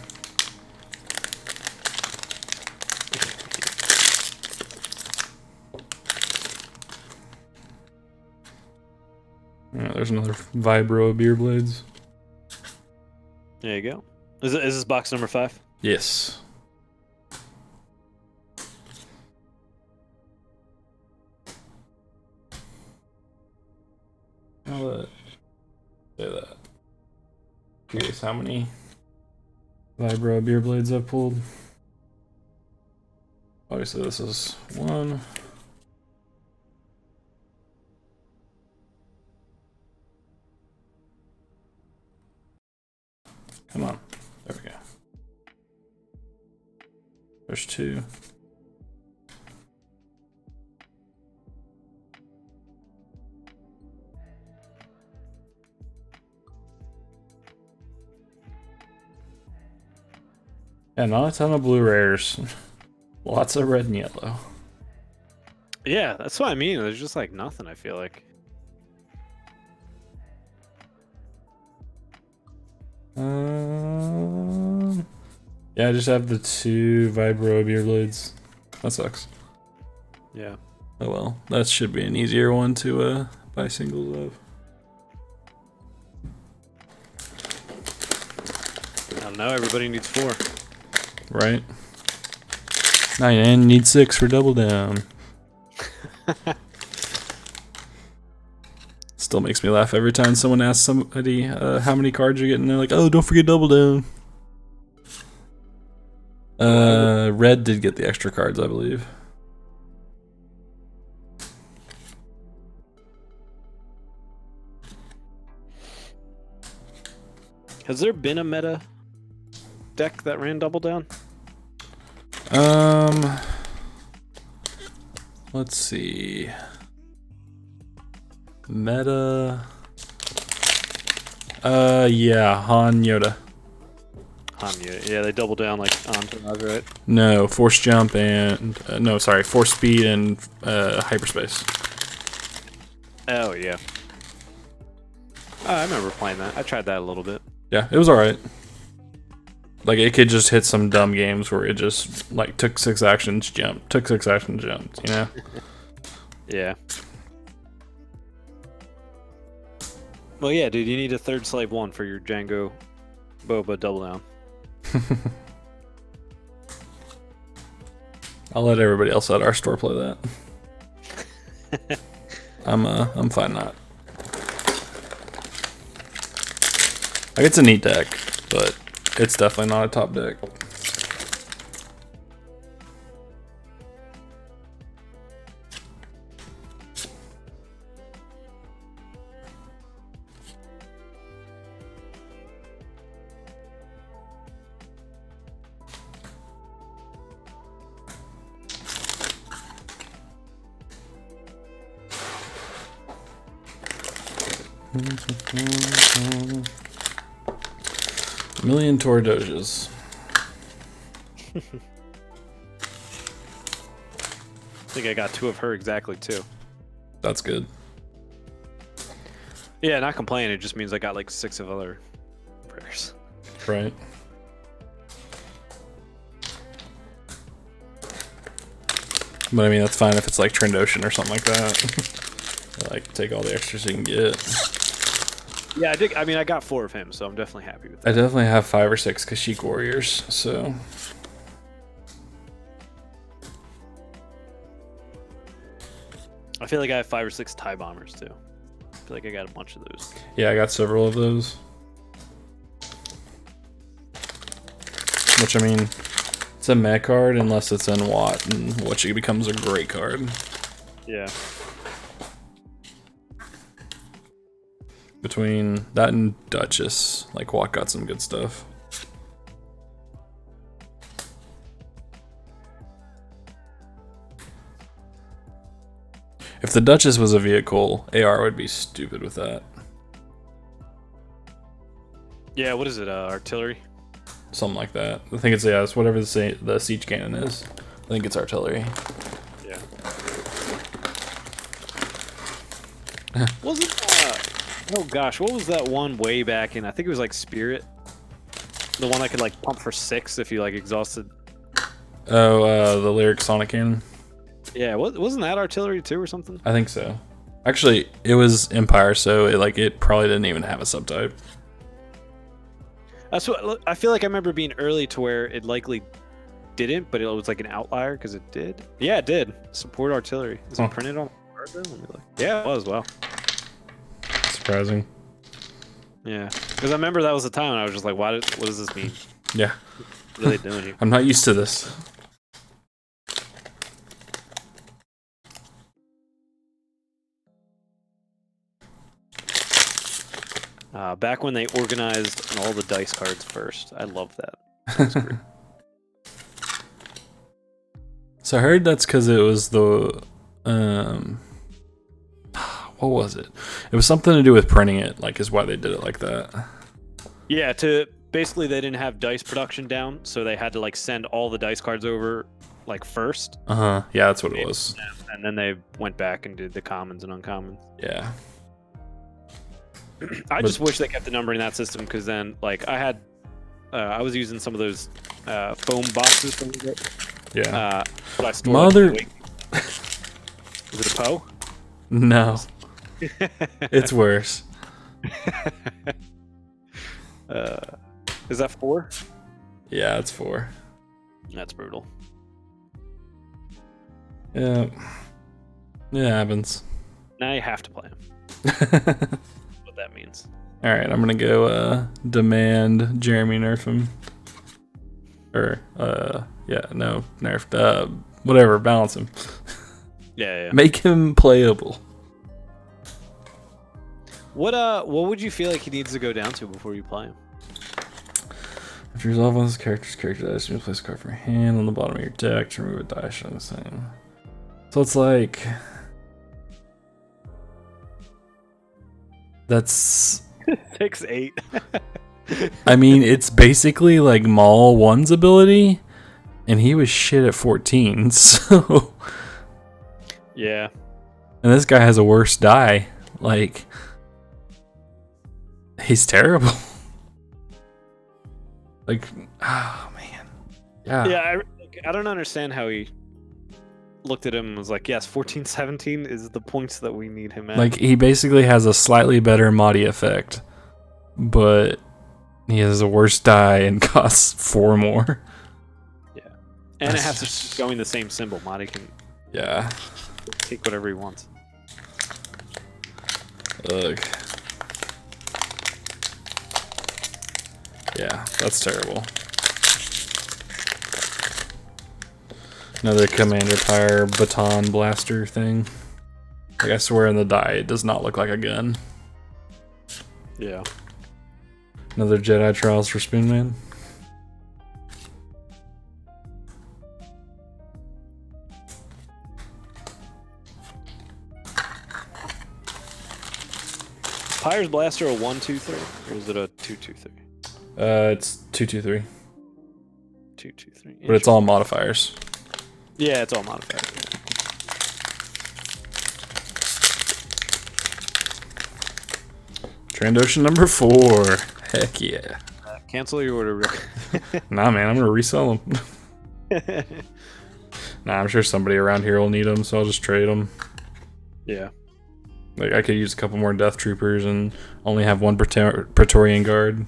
There's another Vibro beer blades. There you go. Is this box number 5? Yes. I'll say that. Curious how many Vibro beer blades I've pulled. Obviously this is one. Come on. There we go. There's 2. Yeah, not a ton of blue rares. Lots of red and yellow. Yeah, that's what I mean. There's just like nothing, I feel like. Yeah, I just have the 2 Vibro beer blades. That sucks. Yeah. Oh well, that should be an easier one to buy singles of. I don't know, everybody needs 4. Right. 9 and need 6 for double down. Still makes me laugh every time someone asks somebody how many cards you're getting. They're like, "Oh, don't forget double down." Red did get the extra cards, I believe. Has there been a meta deck that ran double down? Let's see. Meta. Yeah, Han Yoda. Yeah, they double down like on Tanaga, right? No, force jump and no, sorry, force speed and hyperspace. Oh yeah. Oh, I remember playing that. I tried that a little bit. Yeah, it was alright. Like, it could just hit some dumb games where it just, like, took 6 actions, jumped, took 6 actions, jumped, you know? Yeah. Well, yeah, dude, you need a 3rd Slave 1 for your Django Boba double down. I'll let everybody else at our store play that. I'm fine not. Like, it's a neat deck, but it's definitely not a top deck. A million Tor Doges. I think I got 2 of her exactly, too. That's good. Yeah, not complaining. It just means I got like 6 of other prayers. Right. But I mean, that's fine if it's like Trandoshan or something like that. Like, take all the extras you can get. Yeah, I did. I mean, I got 4 of him, so I'm definitely happy with that. I definitely have 5 or 6 Kashyyyk Warriors, so. I feel like I have 5 or 6 TIE bombers too. I feel like I got a bunch of those. Yeah, I got several of those. Which, I mean, it's a meh card unless it's in Watt, and which it becomes a great card. Yeah. Between that and Duchess, like, Watt got some good stuff. If the Duchess was a vehicle, AR would be stupid with that. Yeah, what is it? Artillery? Something like that. I think it's, yeah, it's whatever the siege cannon is. I think it's artillery. Yeah. Wasn't oh gosh, what was that one way back in? I think it was like Spirit. The one that could like pump for 6 if you like exhausted. Oh, the lyric Sonic cannon. Yeah, wasn't that artillery too or something? I think so. Actually, it was Empire, so it probably didn't even have a subtype. That's what I feel like. I remember being early to where it likely didn't, but it was like an outlier because it did. Yeah, it did. Support artillery. Is it printed on the card though? Let me look. Yeah, it was. Wow. Surprising. Yeah, because I remember that was the time when I was just like, what does this mean? Yeah. What are they doing here? I'm not used to this. Back when they organized all the dice cards first. I love that. So I heard that's because it was the what was it? It was something to do with printing it, like, is why they did it like that. Yeah, basically they didn't have dice production down, so they had to like send all the dice cards over like first. Yeah, that's what it was. And then they went back and did the commons and uncommons. Yeah. I just wish they kept the numbering in that system, because then like I was using some of those foam boxes from it. Yeah. But I stored Mother. Is it a Poe? No. It's worse. Is that 4? Yeah, it's 4. That's brutal. Yeah. It happens. Now you have to play him. What that means. Alright, I'm gonna go demand Jeremy nerf him. Or, yeah, no, nerf. Whatever, balance him. Yeah. Make him playable. What would you feel like he needs to go down to before you play him? If you resolve one of this character dice, you place a card from your hand on the bottom of your deck to remove a die showing the same. So it's like... That's... 6-8. I mean, it's basically like Maul 1's ability, and he was shit at 14, so... Yeah. And this guy has a worse die. Like... He's terrible. Like, oh man. Yeah, I don't understand how he looked at him and was like, yes, 14-17 is the points that we need him at. Like, he basically has a slightly better Mahdi effect, but he has a worse die and costs 4 more. Yeah. And it has to keep going the same symbol. Mahdi can take whatever he wants. Ugh. Yeah, that's terrible. Another Commander Pyre baton blaster thing. Like, I swear in the die it does not look like a gun. Yeah. Another Jedi Trials for Spoonman. Pyre's blaster a 1-2-3, or is it a 2-2-3? It's 2-2-3. 2-2-3. But it's all modifiers. Yeah, it's all modifiers. Trandoshan number 4. Heck yeah. Cancel your order. Nah, man, I'm gonna resell them. Nah, I'm sure somebody around here will need them, so I'll just trade them. Yeah. Like, I could use a couple more Death Troopers and only have one Praetorian Guard.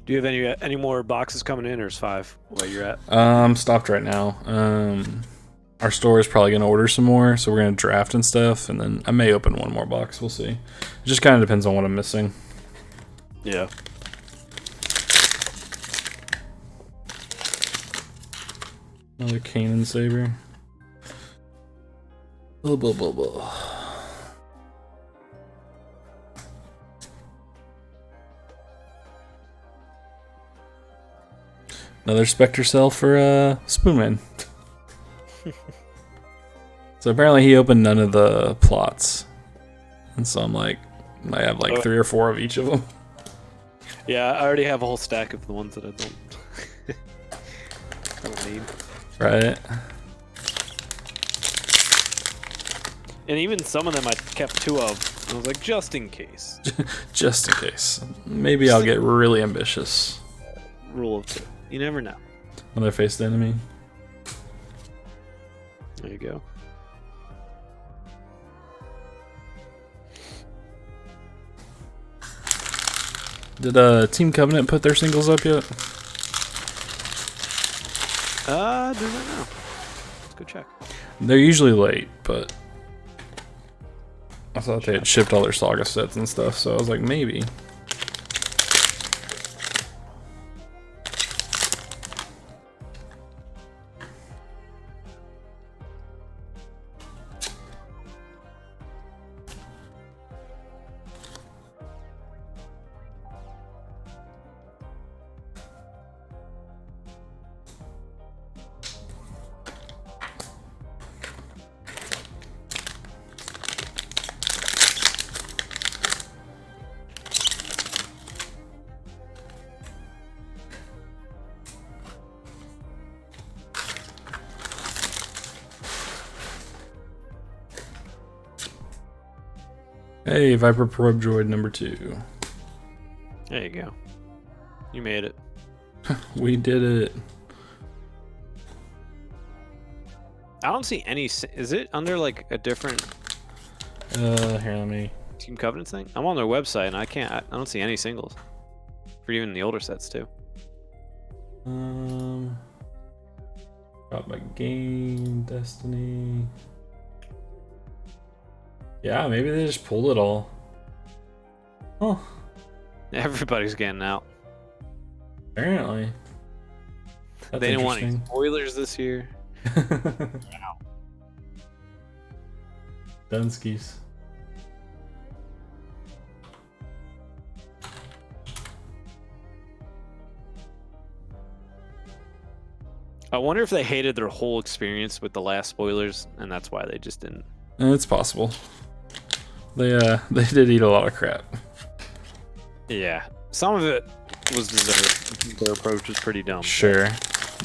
Do you have any more boxes coming in, or is 5 where you're at? Stopped right now. Our store is probably gonna order some more, so we're gonna draft and stuff, and then I may open one more box. We'll see. It just kind of depends on what I'm missing. Yeah. Another Cannon Saber. Blah, blah, blah, blah. Another Spectre cell for Spoonman. So apparently he opened none of the plots, and so I'm like, I have like 3 or 4 of each of them. Yeah, I already have a whole stack of the ones that I don't need. Right. And even some of them I kept 2 of. I was like, just in case. Just in case. Maybe I'll get really ambitious. Rule of 2. You never know. Another faced enemy. There you go. Did Team Covenant put their singles up yet? I do not know. Let's go check. They're usually late, but I thought they had shipped all their Saga sets and stuff, so I was like, maybe. Hey, Viper Probe Droid number 2. There you go. You made it. We did it. I don't see any. Is it under like a different Here, let me. Team Covenant thing? I'm on their website and I can't. I don't see any singles for even the older sets too. Got my game, Destiny. Yeah, maybe they just pulled it all. Oh, Everybody's getting out. apparently. That's They didn't want any interesting. spoilers this year. Wow. Dunskies. I wonder if they hated their whole experience with the last spoilers, and that's why they just didn't. It's possible. They did eat a lot of crap. Yeah, some of it was deserved. Their approach was pretty dumb. Sure,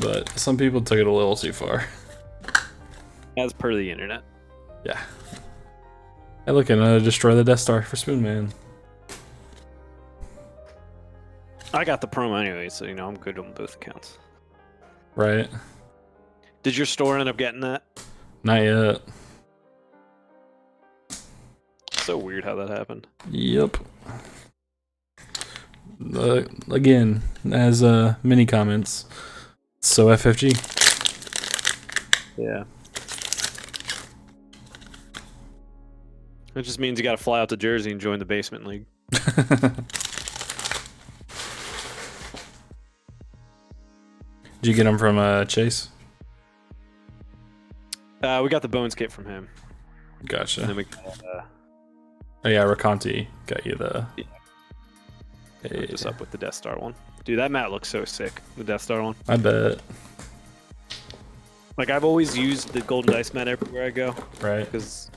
but some people took it a little too far. As per the internet. Yeah. Hey, look, and destroy the Death Star for Spoonman. I got the promo anyway, so you know I'm good on both accounts. Right. Did your store end up getting that? Not yet. So weird how that happened. Yep. Again, as mini comments. So FFG. Yeah. It just means you got to fly out to Jersey and join the basement league. Did you get them from Chase? We got the bones kit from him. Gotcha. And then we got, Oh yeah, Rakanti got you the. Yeah. Hey. hooked us up with the Death Star one. Dude, that mat looks so sick. The Death Star one. I bet. Like I've always used the GoldenDice mat everywhere I go. Right. Because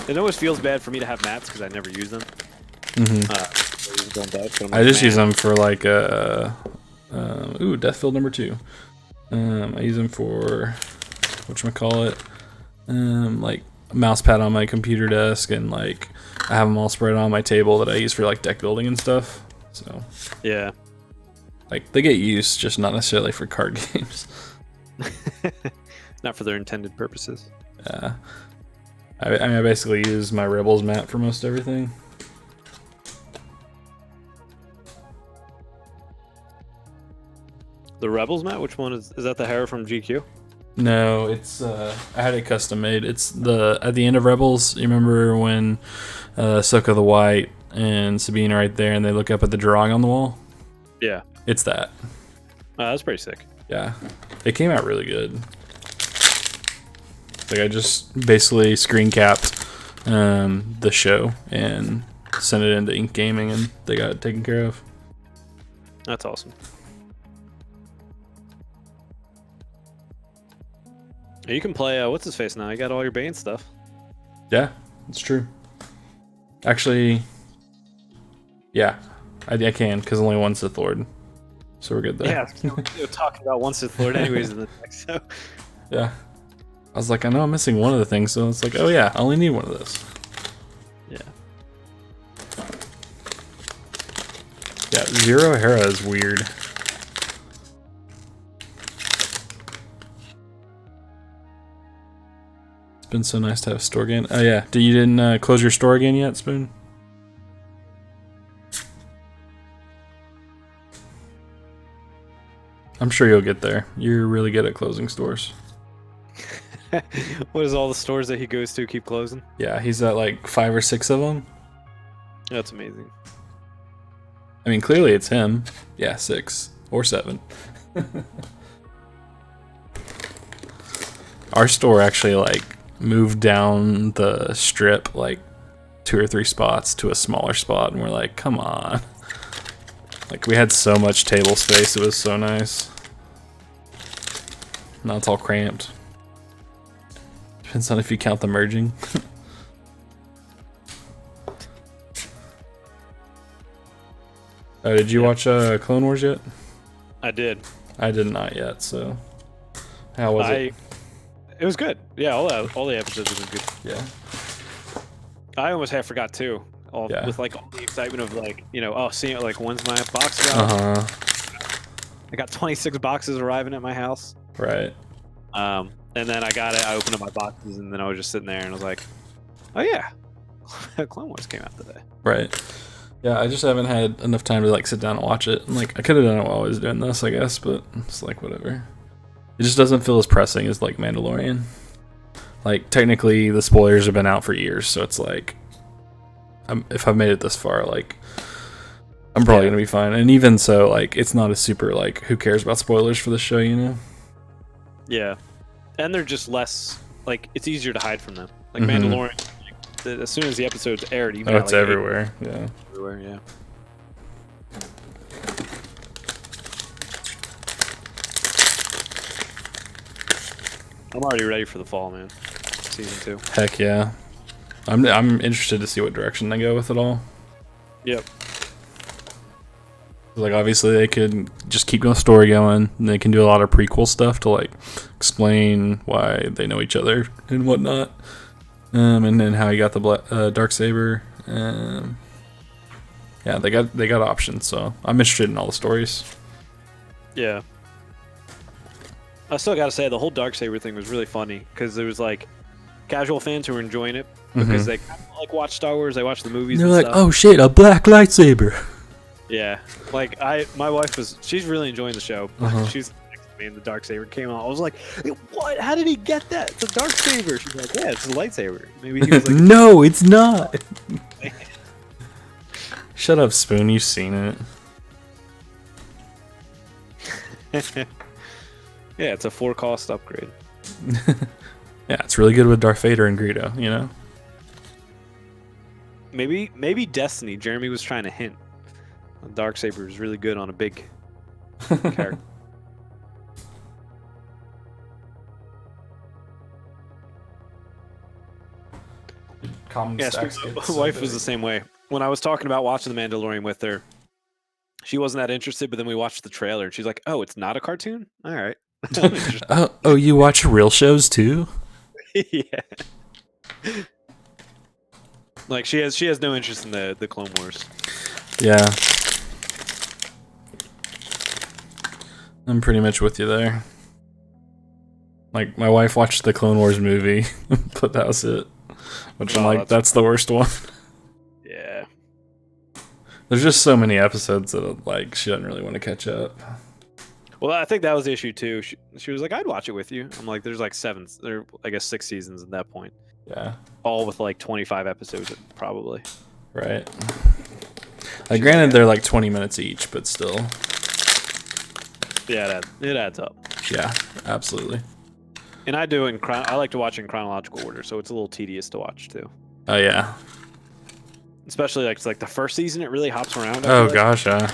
it always feels bad for me to have mats because I never use them. I just use them for like ooh, Deathfield number 2. I use them for whatchamacallit, like a mouse pad on my computer desk, and like I have them all spread on my table that I use for like deck building and stuff. So yeah, like they get used, just not necessarily for card games. not for their intended purposes. Yeah, I mean I basically use my Rebels mat for most everything. The Rebels map? Which one is that? The Hera from GQ? No, it's I had it custom made. It's the at the end of Rebels. You remember when Ahsoka the White and Sabine are right there, and they look up at the drawing on the wall? Yeah. It's that. That's pretty sick. Yeah, it came out really good. Like I just basically screen capped the show and sent it into Ink Gaming, and they got it taken care of. That's awesome. You can play what's his face now. You got all your Bane stuff. Yeah, it's true. Actually, yeah, I can because only one Sith Lord, so we're good there. Yeah, we're talking about one Sith Lord anyways in the next. So. Yeah, I was like, I know I'm missing one of the things, so it's like, oh yeah, I only need one of those. Yeah. Yeah, Zero Hera is weird. It's been so nice to have a store again. Oh yeah, you didn't close your store again yet, Spoon? I'm sure you'll get there. You're really good at closing stores. What is all the stores that he goes to keep closing? Yeah, he's at like 5 or 6 of them. That's amazing. I mean, clearly it's him. Yeah, 6 or 7. Our store actually like moved down the strip like 2 or 3 spots to a smaller spot, and we're like, come on. Like we had so much table space, it was so nice. Now it's all cramped. Depends on if you count the merging. Oh, did you watch Clone Wars yet? I did. I did not yet, so how was it? It was good. Yeah, all the episodes have been good. Yeah. I almost half forgot too. Yeah. With like all the excitement of like, seeing it like when's my box arriving? I got 26 boxes arriving at my house. Right. And then I got it. I opened up my boxes, and then I was just sitting there, and I was like, "Oh yeah, Clone Wars came out today." Right. Yeah, I just haven't had enough time to like sit down and watch it. And, like I could have done it while I was doing this, I guess, but it's like whatever. It just doesn't feel as pressing as like Mandalorian. Like technically, the spoilers have been out for years, so it's like, if I've made it this far, like I'm probably gonna be fine. And even so, like it's not a super like who cares about spoilers for the show, you know? Yeah, and they're just less like it's easier to hide from them. Like Mandalorian, as soon as the episode's aired, even it's everywhere. Yeah. Everywhere, yeah. I'm already ready for the fall, man. Season 2. Heck yeah. I'm interested to see what direction they go with it all. Yep. Like obviously they could just keep the story going, and they can do a lot of prequel stuff to like explain why they know each other and whatnot, and then how he got the Darksaber. Yeah, they got options, so I'm interested in all the stories. Yeah. I still gotta say the whole Darksaber thing was really funny because there was like casual fans who were enjoying it because they kind of like watch Star Wars, they watch the movies. They're and like, stuff. oh shit, a black lightsaber. Yeah, like my wife she's really enjoying the show. She's next to me, and the Darksaber came out. I was like, what? How did he get that? It's a Darksaber. She's like, yeah, it's a lightsaber. Maybe he was like, no, it's not. Shut up, Spoon. You've seen it. Yeah, it's a 4-cost upgrade. Yeah, it's really good with Darth Vader and Greedo, you know? Maybe Destiny, Jeremy was trying to hint. Darksaber is really good on a big character. Yeah, my wife was the same way. When I was talking about watching The Mandalorian with her, she wasn't that interested, but then we watched the trailer, and she's like, oh, it's not a cartoon? All right. Oh, you watch real shows too? Yeah. Like she has no interest in the Clone Wars. Yeah. I'm pretty much with you there. Like my wife watched the Clone Wars movie, but that was it. Which I'm like, that's the worst one. Yeah. There's just so many episodes that like she doesn't really want to catch up. Well, I think that was the issue too. She was like, "I'd watch it with you." I'm like, "There's like I guess 6 seasons at that point, Yeah. all with like 25 episodes probably." Right. She's Granted, like, they're like 20 minutes each, but still. Yeah, it adds up. Yeah, absolutely. And I do I like to watch in chronological order, so it's a little tedious to watch too. Oh yeah. Especially like it's like the first season, it really hops around. Oh gosh, yeah.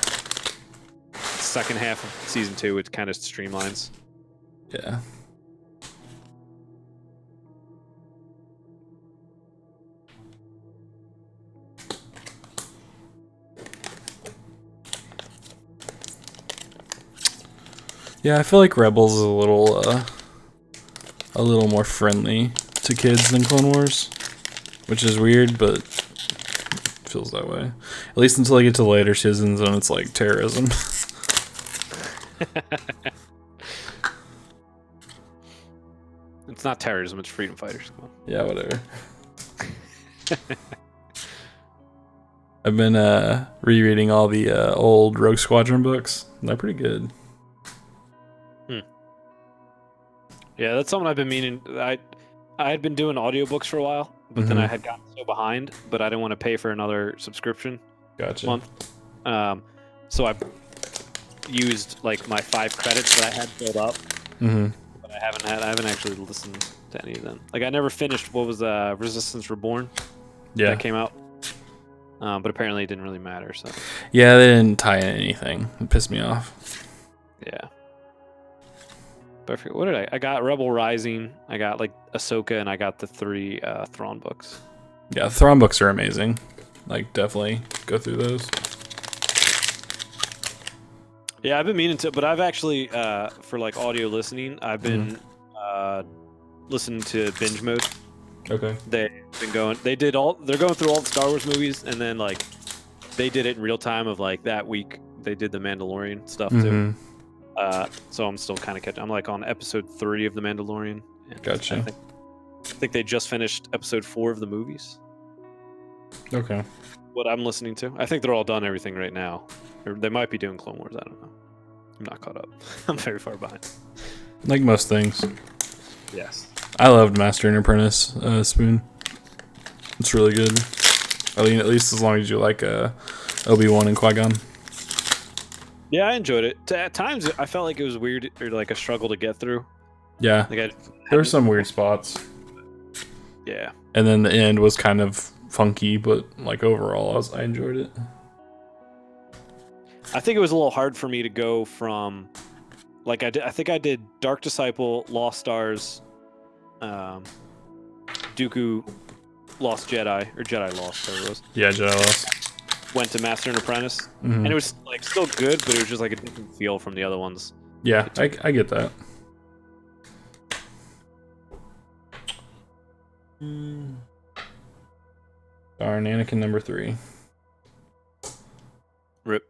Second half of season 2, it kind of streamlines. Yeah. Yeah, I feel like Rebels is a little more friendly to kids than Clone Wars, which is weird, but it feels that way. At least until I get to the later seasons, and it's like terrorism. It's not terrorism; it's freedom fighters. Come on. Yeah, whatever. I've been rereading all the old Rogue Squadron books. They're pretty good. Yeah, that's something I've been meaning. I had been doing audiobooks for a while, but then I had gotten so behind, but I didn't want to pay for another subscription month. So I used like my 5 credits that I had filled up, but I haven't actually listened to any of them. Like I never finished what was Resistance Reborn. Yeah, that came out. But apparently it didn't really matter. So yeah, they didn't tie in anything. It pissed me off. Yeah. But I forget, what did I got Rebel Rising, I got like Ahsoka, and I got the 3 Thrawn books. Yeah, Thrawn books are amazing. Like, definitely go through those. Yeah, I've been meaning to, but I've actually, for like audio listening, I've been listening to binge mode. Okay. They're going through all the Star Wars movies, and then like they did it in real time of like that week they did the Mandalorian stuff too. So I'm still kind of catching. I'm like on episode 3 of the Mandalorian. Gotcha. I think they just finished episode 4 of the movies. Okay. What I'm listening to, I think they're all done everything right now. Or they might be doing Clone Wars. I don't know. I'm not caught up. I'm very far behind. Like most things. Yes. I loved Master and Apprentice Spoon. It's really good. I mean, at least as long as you like Obi-Wan and Qui-Gon. Yeah, I enjoyed it. At times, I felt like it was weird or like a struggle to get through. Yeah. Like there were some weird spots. Yeah. And then the end was kind of funky, but like overall, I enjoyed it. I think it was a little hard for me to go from, like I think I did Dark Disciple, Lost Stars, Dooku, Lost Jedi, or Jedi Lost, whatever it was. Yeah, Jedi Lost. Went to Master and Apprentice, and it was like still good, but it was just like a different feel from the other ones. Yeah, I get that. Darn, Anakin number 3. Rip.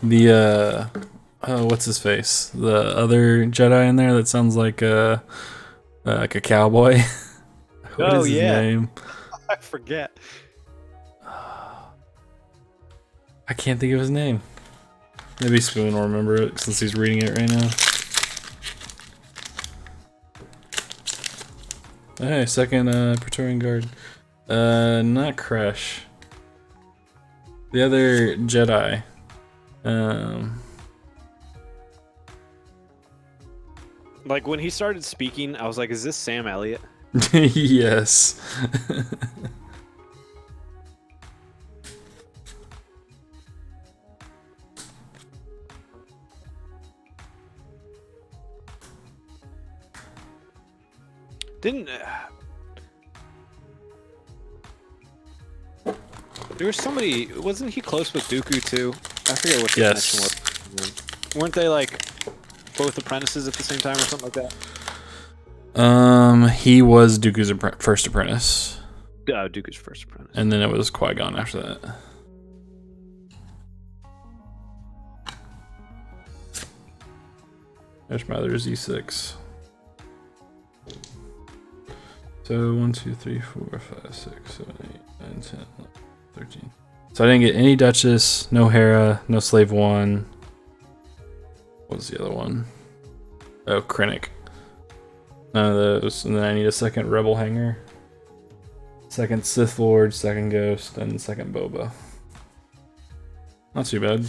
The what's his face? The other Jedi in there that sounds like a cowboy. What is his name? I forget. I can't think of his name. Maybe Spoon will remember it since he's reading it right now. Hey, second Praetorian Guard. Not Kresh. The other Jedi. Like when he started speaking, I was like, "Is this Sam Elliott?" Yes. Didn't there was somebody? Wasn't he close with Dooku too? I forget what the connection was. Weren't they like both apprentices at the same time or something like that? He was Dooku's first apprentice. Dooku's first apprentice. And then it was Qui-Gon after that. There's my other Z6. So 1, 2, 3, 4, 5, 6, 7, 8, 9, 10, 11, 13. So I didn't get any Duchess, no Hera, no Slave 1. What was the other one? Oh, Krennic. None of those. And then I need a second Rebel Hanger. Second Sith Lord, second Ghost, and second Boba. Not too bad.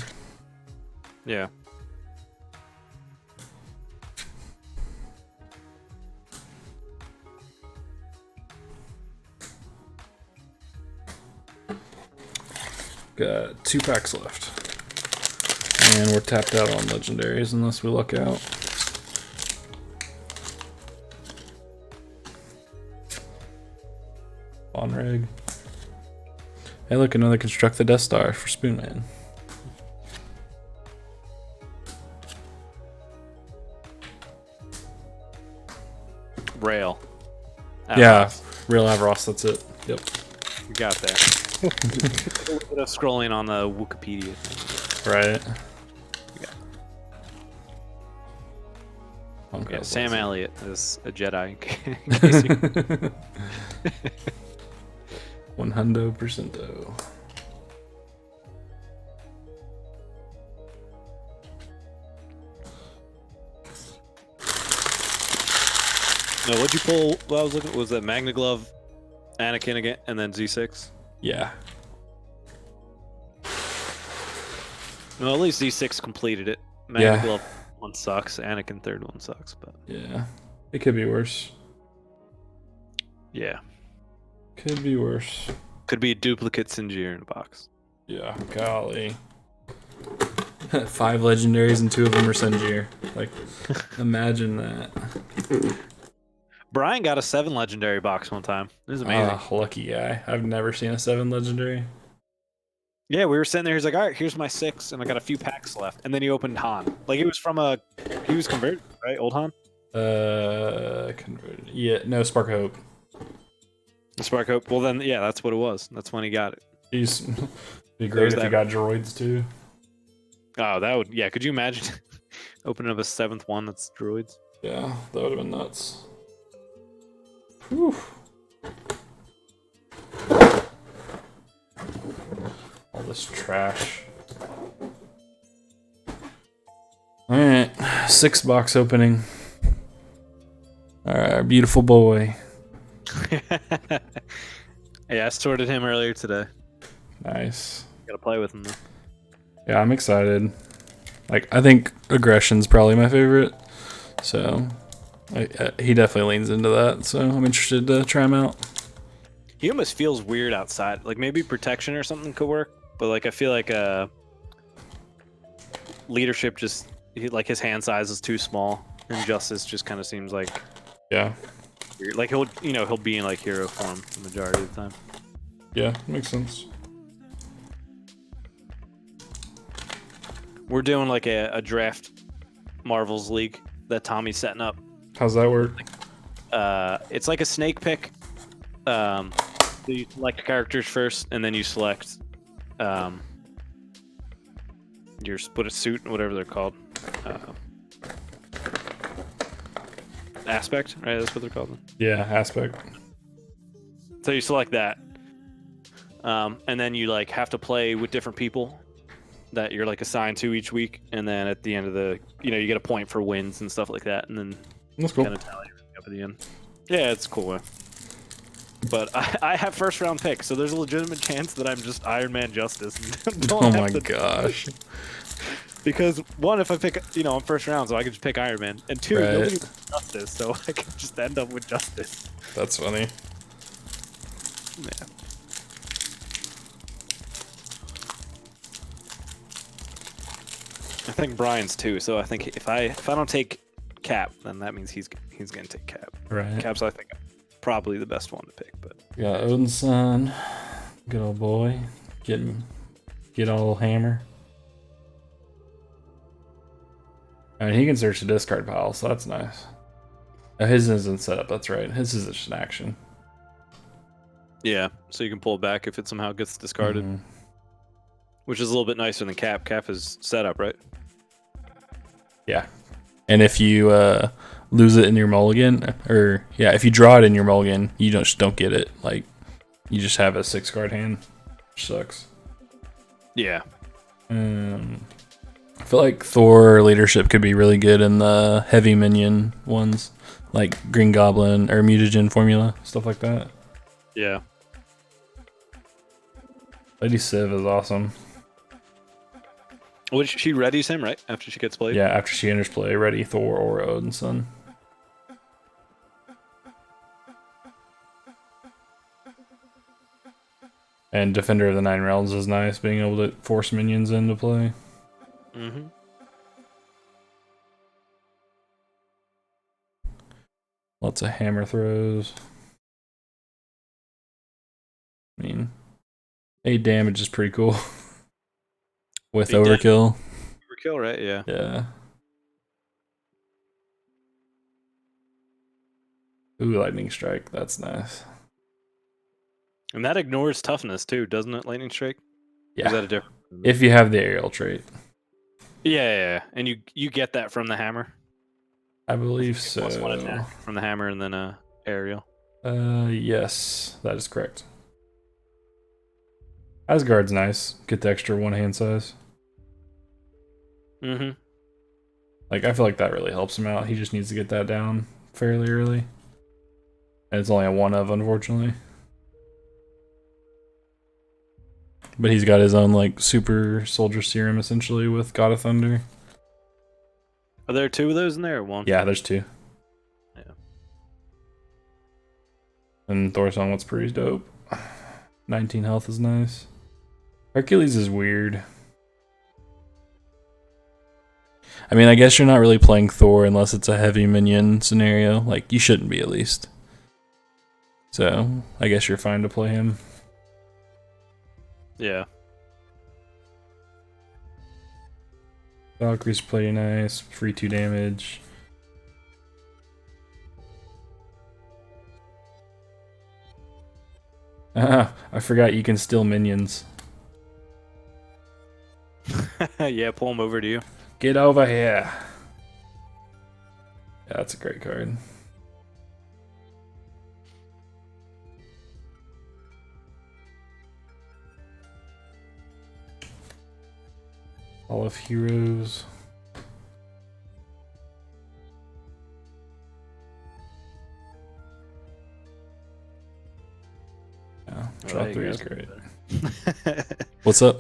Yeah. Got 2 packs left. And we're tapped out on legendaries unless we luck out. Bonreg. Hey look, another Construct the Death Star for Spoonman. Rail. Yeah, Real Avros, that's it. Yep. You got there. A little bit of scrolling on the Wikipedia. Right. Yeah, Sam Elliott is a Jedi. In case you... 100%. No, what'd you pull? Well, I was looking. Was that Magna Glove, Anakin again, and then Z6? Yeah. Well, at least Z6 completed it. Magna Yeah. Glove one sucks. Anakin third one sucks, but Yeah. It could be worse. yeah, Could be worse. could be a duplicate Sinjir in a box. Yeah, golly. 5 legendaries and 2 of them are Senjir. Like, imagine that. Brian got a 7 legendary box one time. It was amazing. Lucky guy. I've never seen a 7 legendary. Yeah, we were sitting there. He's like, "All right, here's my 6, and I got a few packs left." And then he opened Han. Like he was he was converted, right? Old Han. Converted. Yeah, no, Spark of Hope. Spark Hope. Well, then, yeah, that's what it was. That's when he got it. He's be great if he got droids too. Oh, that would, yeah. Could you imagine opening up a 7th one that's droids? Yeah, that would have been nuts. Whew. All this trash. Alright, 6 box opening. Alright, our beautiful boy. Yeah, I sorted him earlier today. Nice. Gotta play with him though. Yeah, I'm excited. Like, I think Aggression's probably my favorite. So, he definitely leans into that. So, I'm interested to try him out. He almost feels weird outside. Like maybe Protection or something could work, but like I feel like Leadership just like his hand size is too small, and Justice just kind of seems like Yeah. weird. Like he'll be in like hero form the majority of the time. Yeah, makes sense. We're doing like a draft Marvels League that Tommy's setting up. How's that work? It's like a snake pick. So you select characters first, and then you select your split a suit, whatever they're called. Aspect, right? That's what they're called. Yeah, aspect. So you select that, and then you like have to play with different people that you're like assigned to each week, and then at the end of the, you get a point for wins and stuff like that, and then That's cool. kind of tally everything up at the end. Yeah, it's cool. Man. But I have first round picks, so there's a legitimate chance that I'm just Iron Man Justice. And Oh my gosh. Because one, if I pick, I'm first round, so I can just pick Iron Man, and two, Right. nobody wants Justice, so I can just end up with Justice. That's funny. Yeah. I think Brian's too, so I think if I don't take Cap, then that means he's gonna take Cap. Right. Cap's I think probably the best one to pick, but Got Odin's son. Good old boy. Get all hammer. I mean, he can search the discard pile, so that's nice. Oh, his isn't set up, that's right. His is just an action. yeah, so you can pull it back if it somehow gets discarded, Mhm. which is a little bit nicer than Cap. Cap is set up, right? Yeah. And if you lose it in your mulligan, or yeah, if you draw it in your mulligan, you just don't get it. Like you just have a 6-card hand, which sucks. Yeah. I feel like Thor leadership could be really good in the heavy minion ones, like Green Goblin or Mutagen formula, stuff like that. Yeah. Lady Civ is awesome. Well, she readies him, right? After she gets played? Yeah, after she enters play, ready Thor or Odin's son. And Defender of the Nine Realms is nice, being able to force minions into play. Mm-hmm. Lots of hammer throws. I mean, 8 damage is pretty cool. With overkill. Overkill, right? Yeah. Yeah. Ooh, Lightning Strike. That's nice. And that ignores toughness too, doesn't it? Lightning Strike. Yeah. Is that a different? If you have the aerial trait. Yeah. And you get that from the hammer. I believe so. +1 attack from the hammer and then aerial. Yes, that is correct. Asgard's nice. Get the extra 1 hand size. Mm-hmm. Like, I feel like that really helps him out. He just needs to get that down fairly early. And it's only a 1 of, unfortunately. But he's got his own, like, super soldier serum, essentially, with God of Thunder. Are there 2 of those in there or 1? Yeah, there's 2. Yeah. And Thor's Song What's pretty dope. 19 health is nice. Hercules is weird. I mean, I guess you're not really playing Thor unless it's a heavy minion scenario. Like, you shouldn't be, at least. So, I guess you're fine to play him. Yeah. Valkyrie's pretty nice. Free 2 damage. I forgot you can steal minions. Yeah, pull them over to you. Get over here. Yeah, that's a great card. Hall of Heroes. Yeah, draw 3 is great. What's up?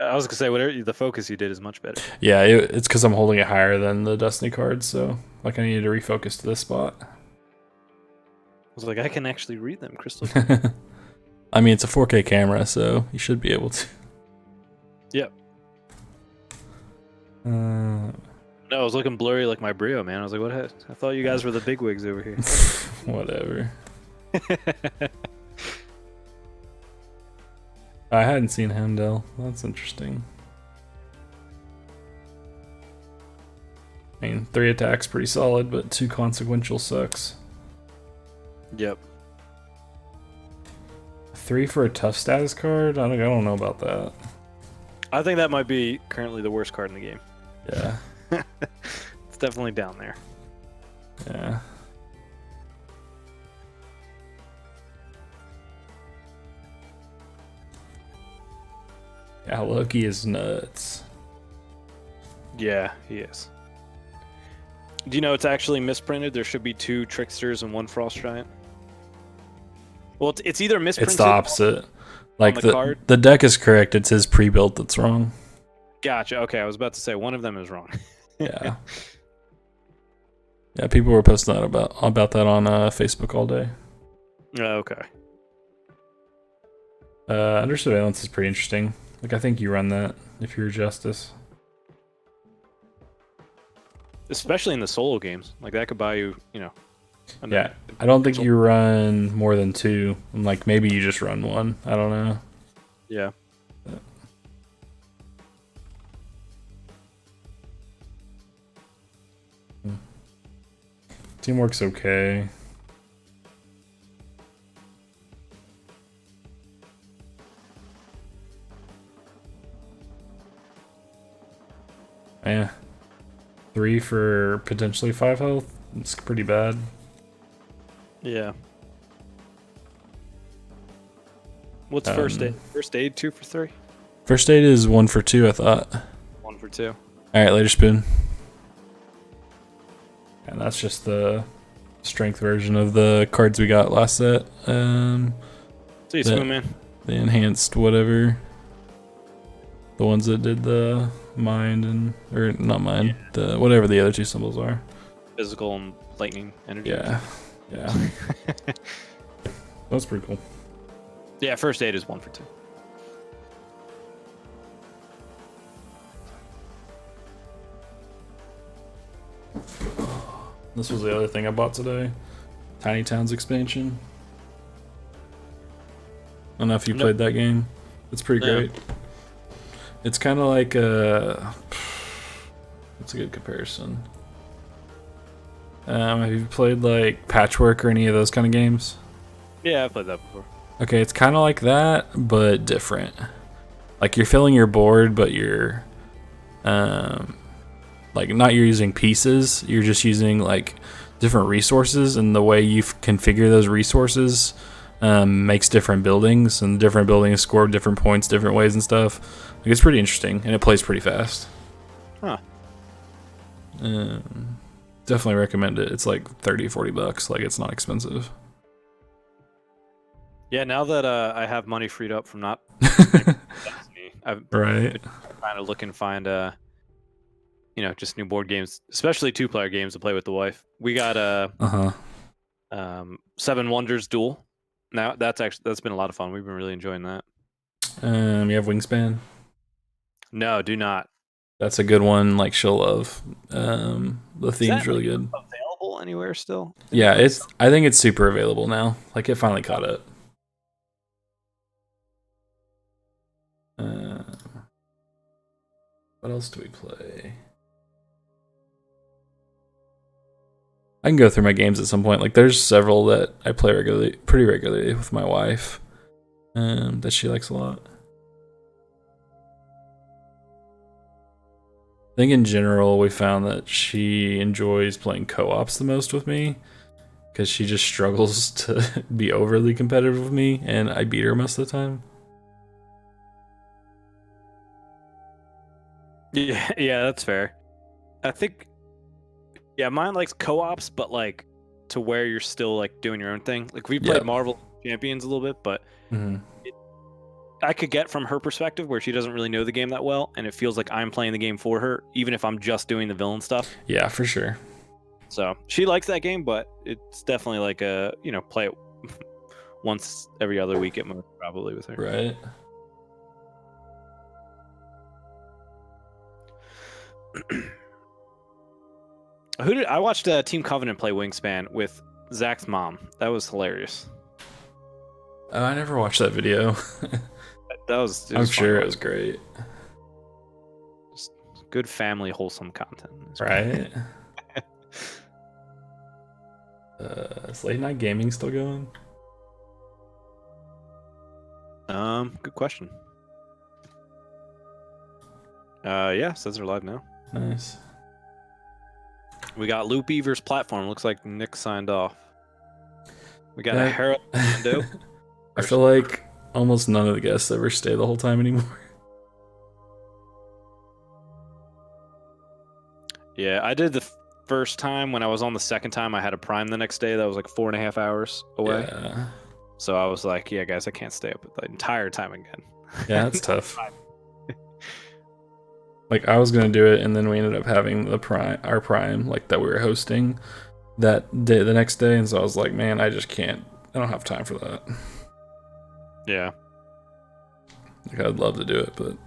I was gonna say whatever the focus you did is much better. Yeah, it's because I'm holding it higher than the Destiny cards, so like I needed to refocus to this spot. I was like, I can actually read them crystal. I mean, it's a 4K camera, so you should be able to. Yep. No, I was looking blurry like my Brio, man. I was like, what? I thought you guys were the bigwigs over here. Whatever. I hadn't seen Heimdall. That's interesting. I mean, 3 attacks pretty solid, but 2 consequential sucks. Yep. 3 for a tough status card? I don't know about that. I think that might be currently the worst card in the game. Yeah. It's definitely down there. Yeah. Yeah, Loki is nuts. Yeah, he is. Do you know it's actually misprinted? There should be 2 Tricksters and 1 Frost Giant. Well, it's either misprinted. It's the opposite. Like the card? the deck is correct. It's his pre-built that's wrong. Gotcha. Okay, I was about to say one of them is wrong. Yeah. Yeah, people were posting that about that on Facebook all day. Okay. Under Surveillance is pretty interesting. Like, I think you run that if you're Justice. Especially in the solo games. Like, that could buy you, Yeah, I don't think you run more than 2. Like, maybe you just run 1. I don't know. Yeah. Teamwork's okay. Yeah. 3 for potentially 5 health. It's pretty bad. Yeah. What's first aid? First aid 2 for 3? First aid is 1 for 2, I thought. 1 for 2. Alright, later, Spoon. And that's just the strength version of the cards we got last set. See you, Spoon Man. The enhanced whatever. The ones that did the mind and, or not mind, the whatever the other 2 symbols are. Physical and lightning energy. Yeah. Yeah. That's pretty cool. Yeah, first aid is 1 for 2. This was the other thing I bought today. Tiny Towns expansion. I don't know if you played that game. It's pretty great. It's kind of like a... What's a good comparison? Have you played like Patchwork or any of those kind of games? Yeah, I've played that before. Okay, it's kind of like that, but different. Like you're filling your board, but you're... like not you're using pieces, you're just using like different resources, and the way you configure those resources makes different buildings, and different buildings score different points different ways and stuff. Like, it's pretty interesting, and it plays pretty fast. Huh. Definitely recommend it. It's like $30-40. Like, it's not expensive. Yeah, now that I have money freed up from not I've Right. been trying to look and find just new board games, especially 2-player games to play with the wife. We got Seven Wonders Duel. Now that's been a lot of fun. We've been really enjoying that. You have Wingspan? No, do not. That's a good one. Like, she'll love. The theme's really good. Available anywhere still? Yeah, I think it's super available now. Like, it finally caught up. What else do we play? I can go through my games at some point. Like, there's several that I play pretty regularly with my wife, that she likes a lot. I think in general, we found that she enjoys playing co-ops the most with me, because she just struggles to be overly competitive with me, and I beat her most of the time. Yeah, that's fair. I think, mine likes co-ops, but like to where you're still like doing your own thing. Like we played Marvel Champions a little bit, but I could get from her perspective where she doesn't really know the game that well, and it feels like I'm playing the game for her, even if I'm just doing the villain stuff. Yeah, for sure. So she likes that game, but it's definitely like play it once every other week at most, probably with her. Right. I watched Team Covenant play Wingspan with Zach's mom. That was hilarious. Oh, I never watched that video. I'm sure it was great. Just good family, wholesome content. Right. Is late night gaming still going? Good question. Yeah, says they're live now. Nice. We got Loopy versus Platform. Looks like Nick signed off. We got a Harold Lando. I feel like almost none of the guests ever stay the whole time anymore. Yeah, I did the first time. When I was on the second time, I had a Prime the next day. That was like 4.5 hours away. Yeah. So I was like, yeah, guys, I can't stay up the entire time again. Yeah, that's tough. Like, I was gonna do it, and then we ended up having our Prime, like, that we were hosting that day, the next day, and so I was like, man, I just can't. I don't have time for that. Yeah. Like, I'd love to do it, but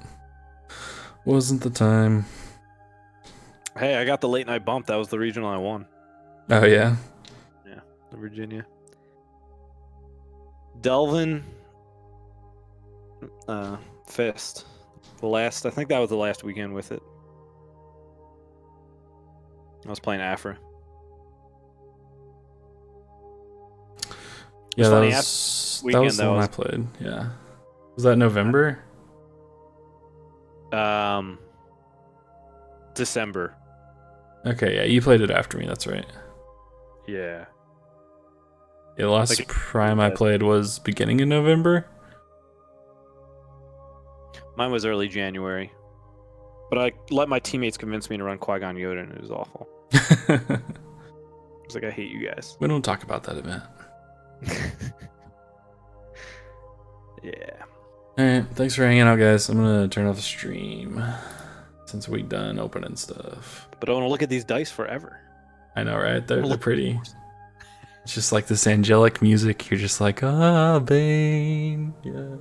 wasn't the time. Hey, I got the late night bump. That was the regional I won. Oh yeah. Yeah, the Virginia. Delvin. Fist. I think that was the last weekend with it. I was playing Afra. Yeah, that was the one I played. Yeah. Was that November? December. Okay, yeah, you played it after me. That's right. Yeah. Yeah, the last Like, Prime I played was beginning of November. Mine was early January. But I let my teammates convince me to run Qui-Gon Yoda, and it was awful. I was like, I hate you guys. We don't talk about that event. Yeah. Alright, thanks for hanging out, guys. I'm gonna turn off the stream since we done opening stuff. But I want to look at these dice forever. I know, right? They're pretty. It's just like this angelic music. You're just like, ah, Bane. Yeah.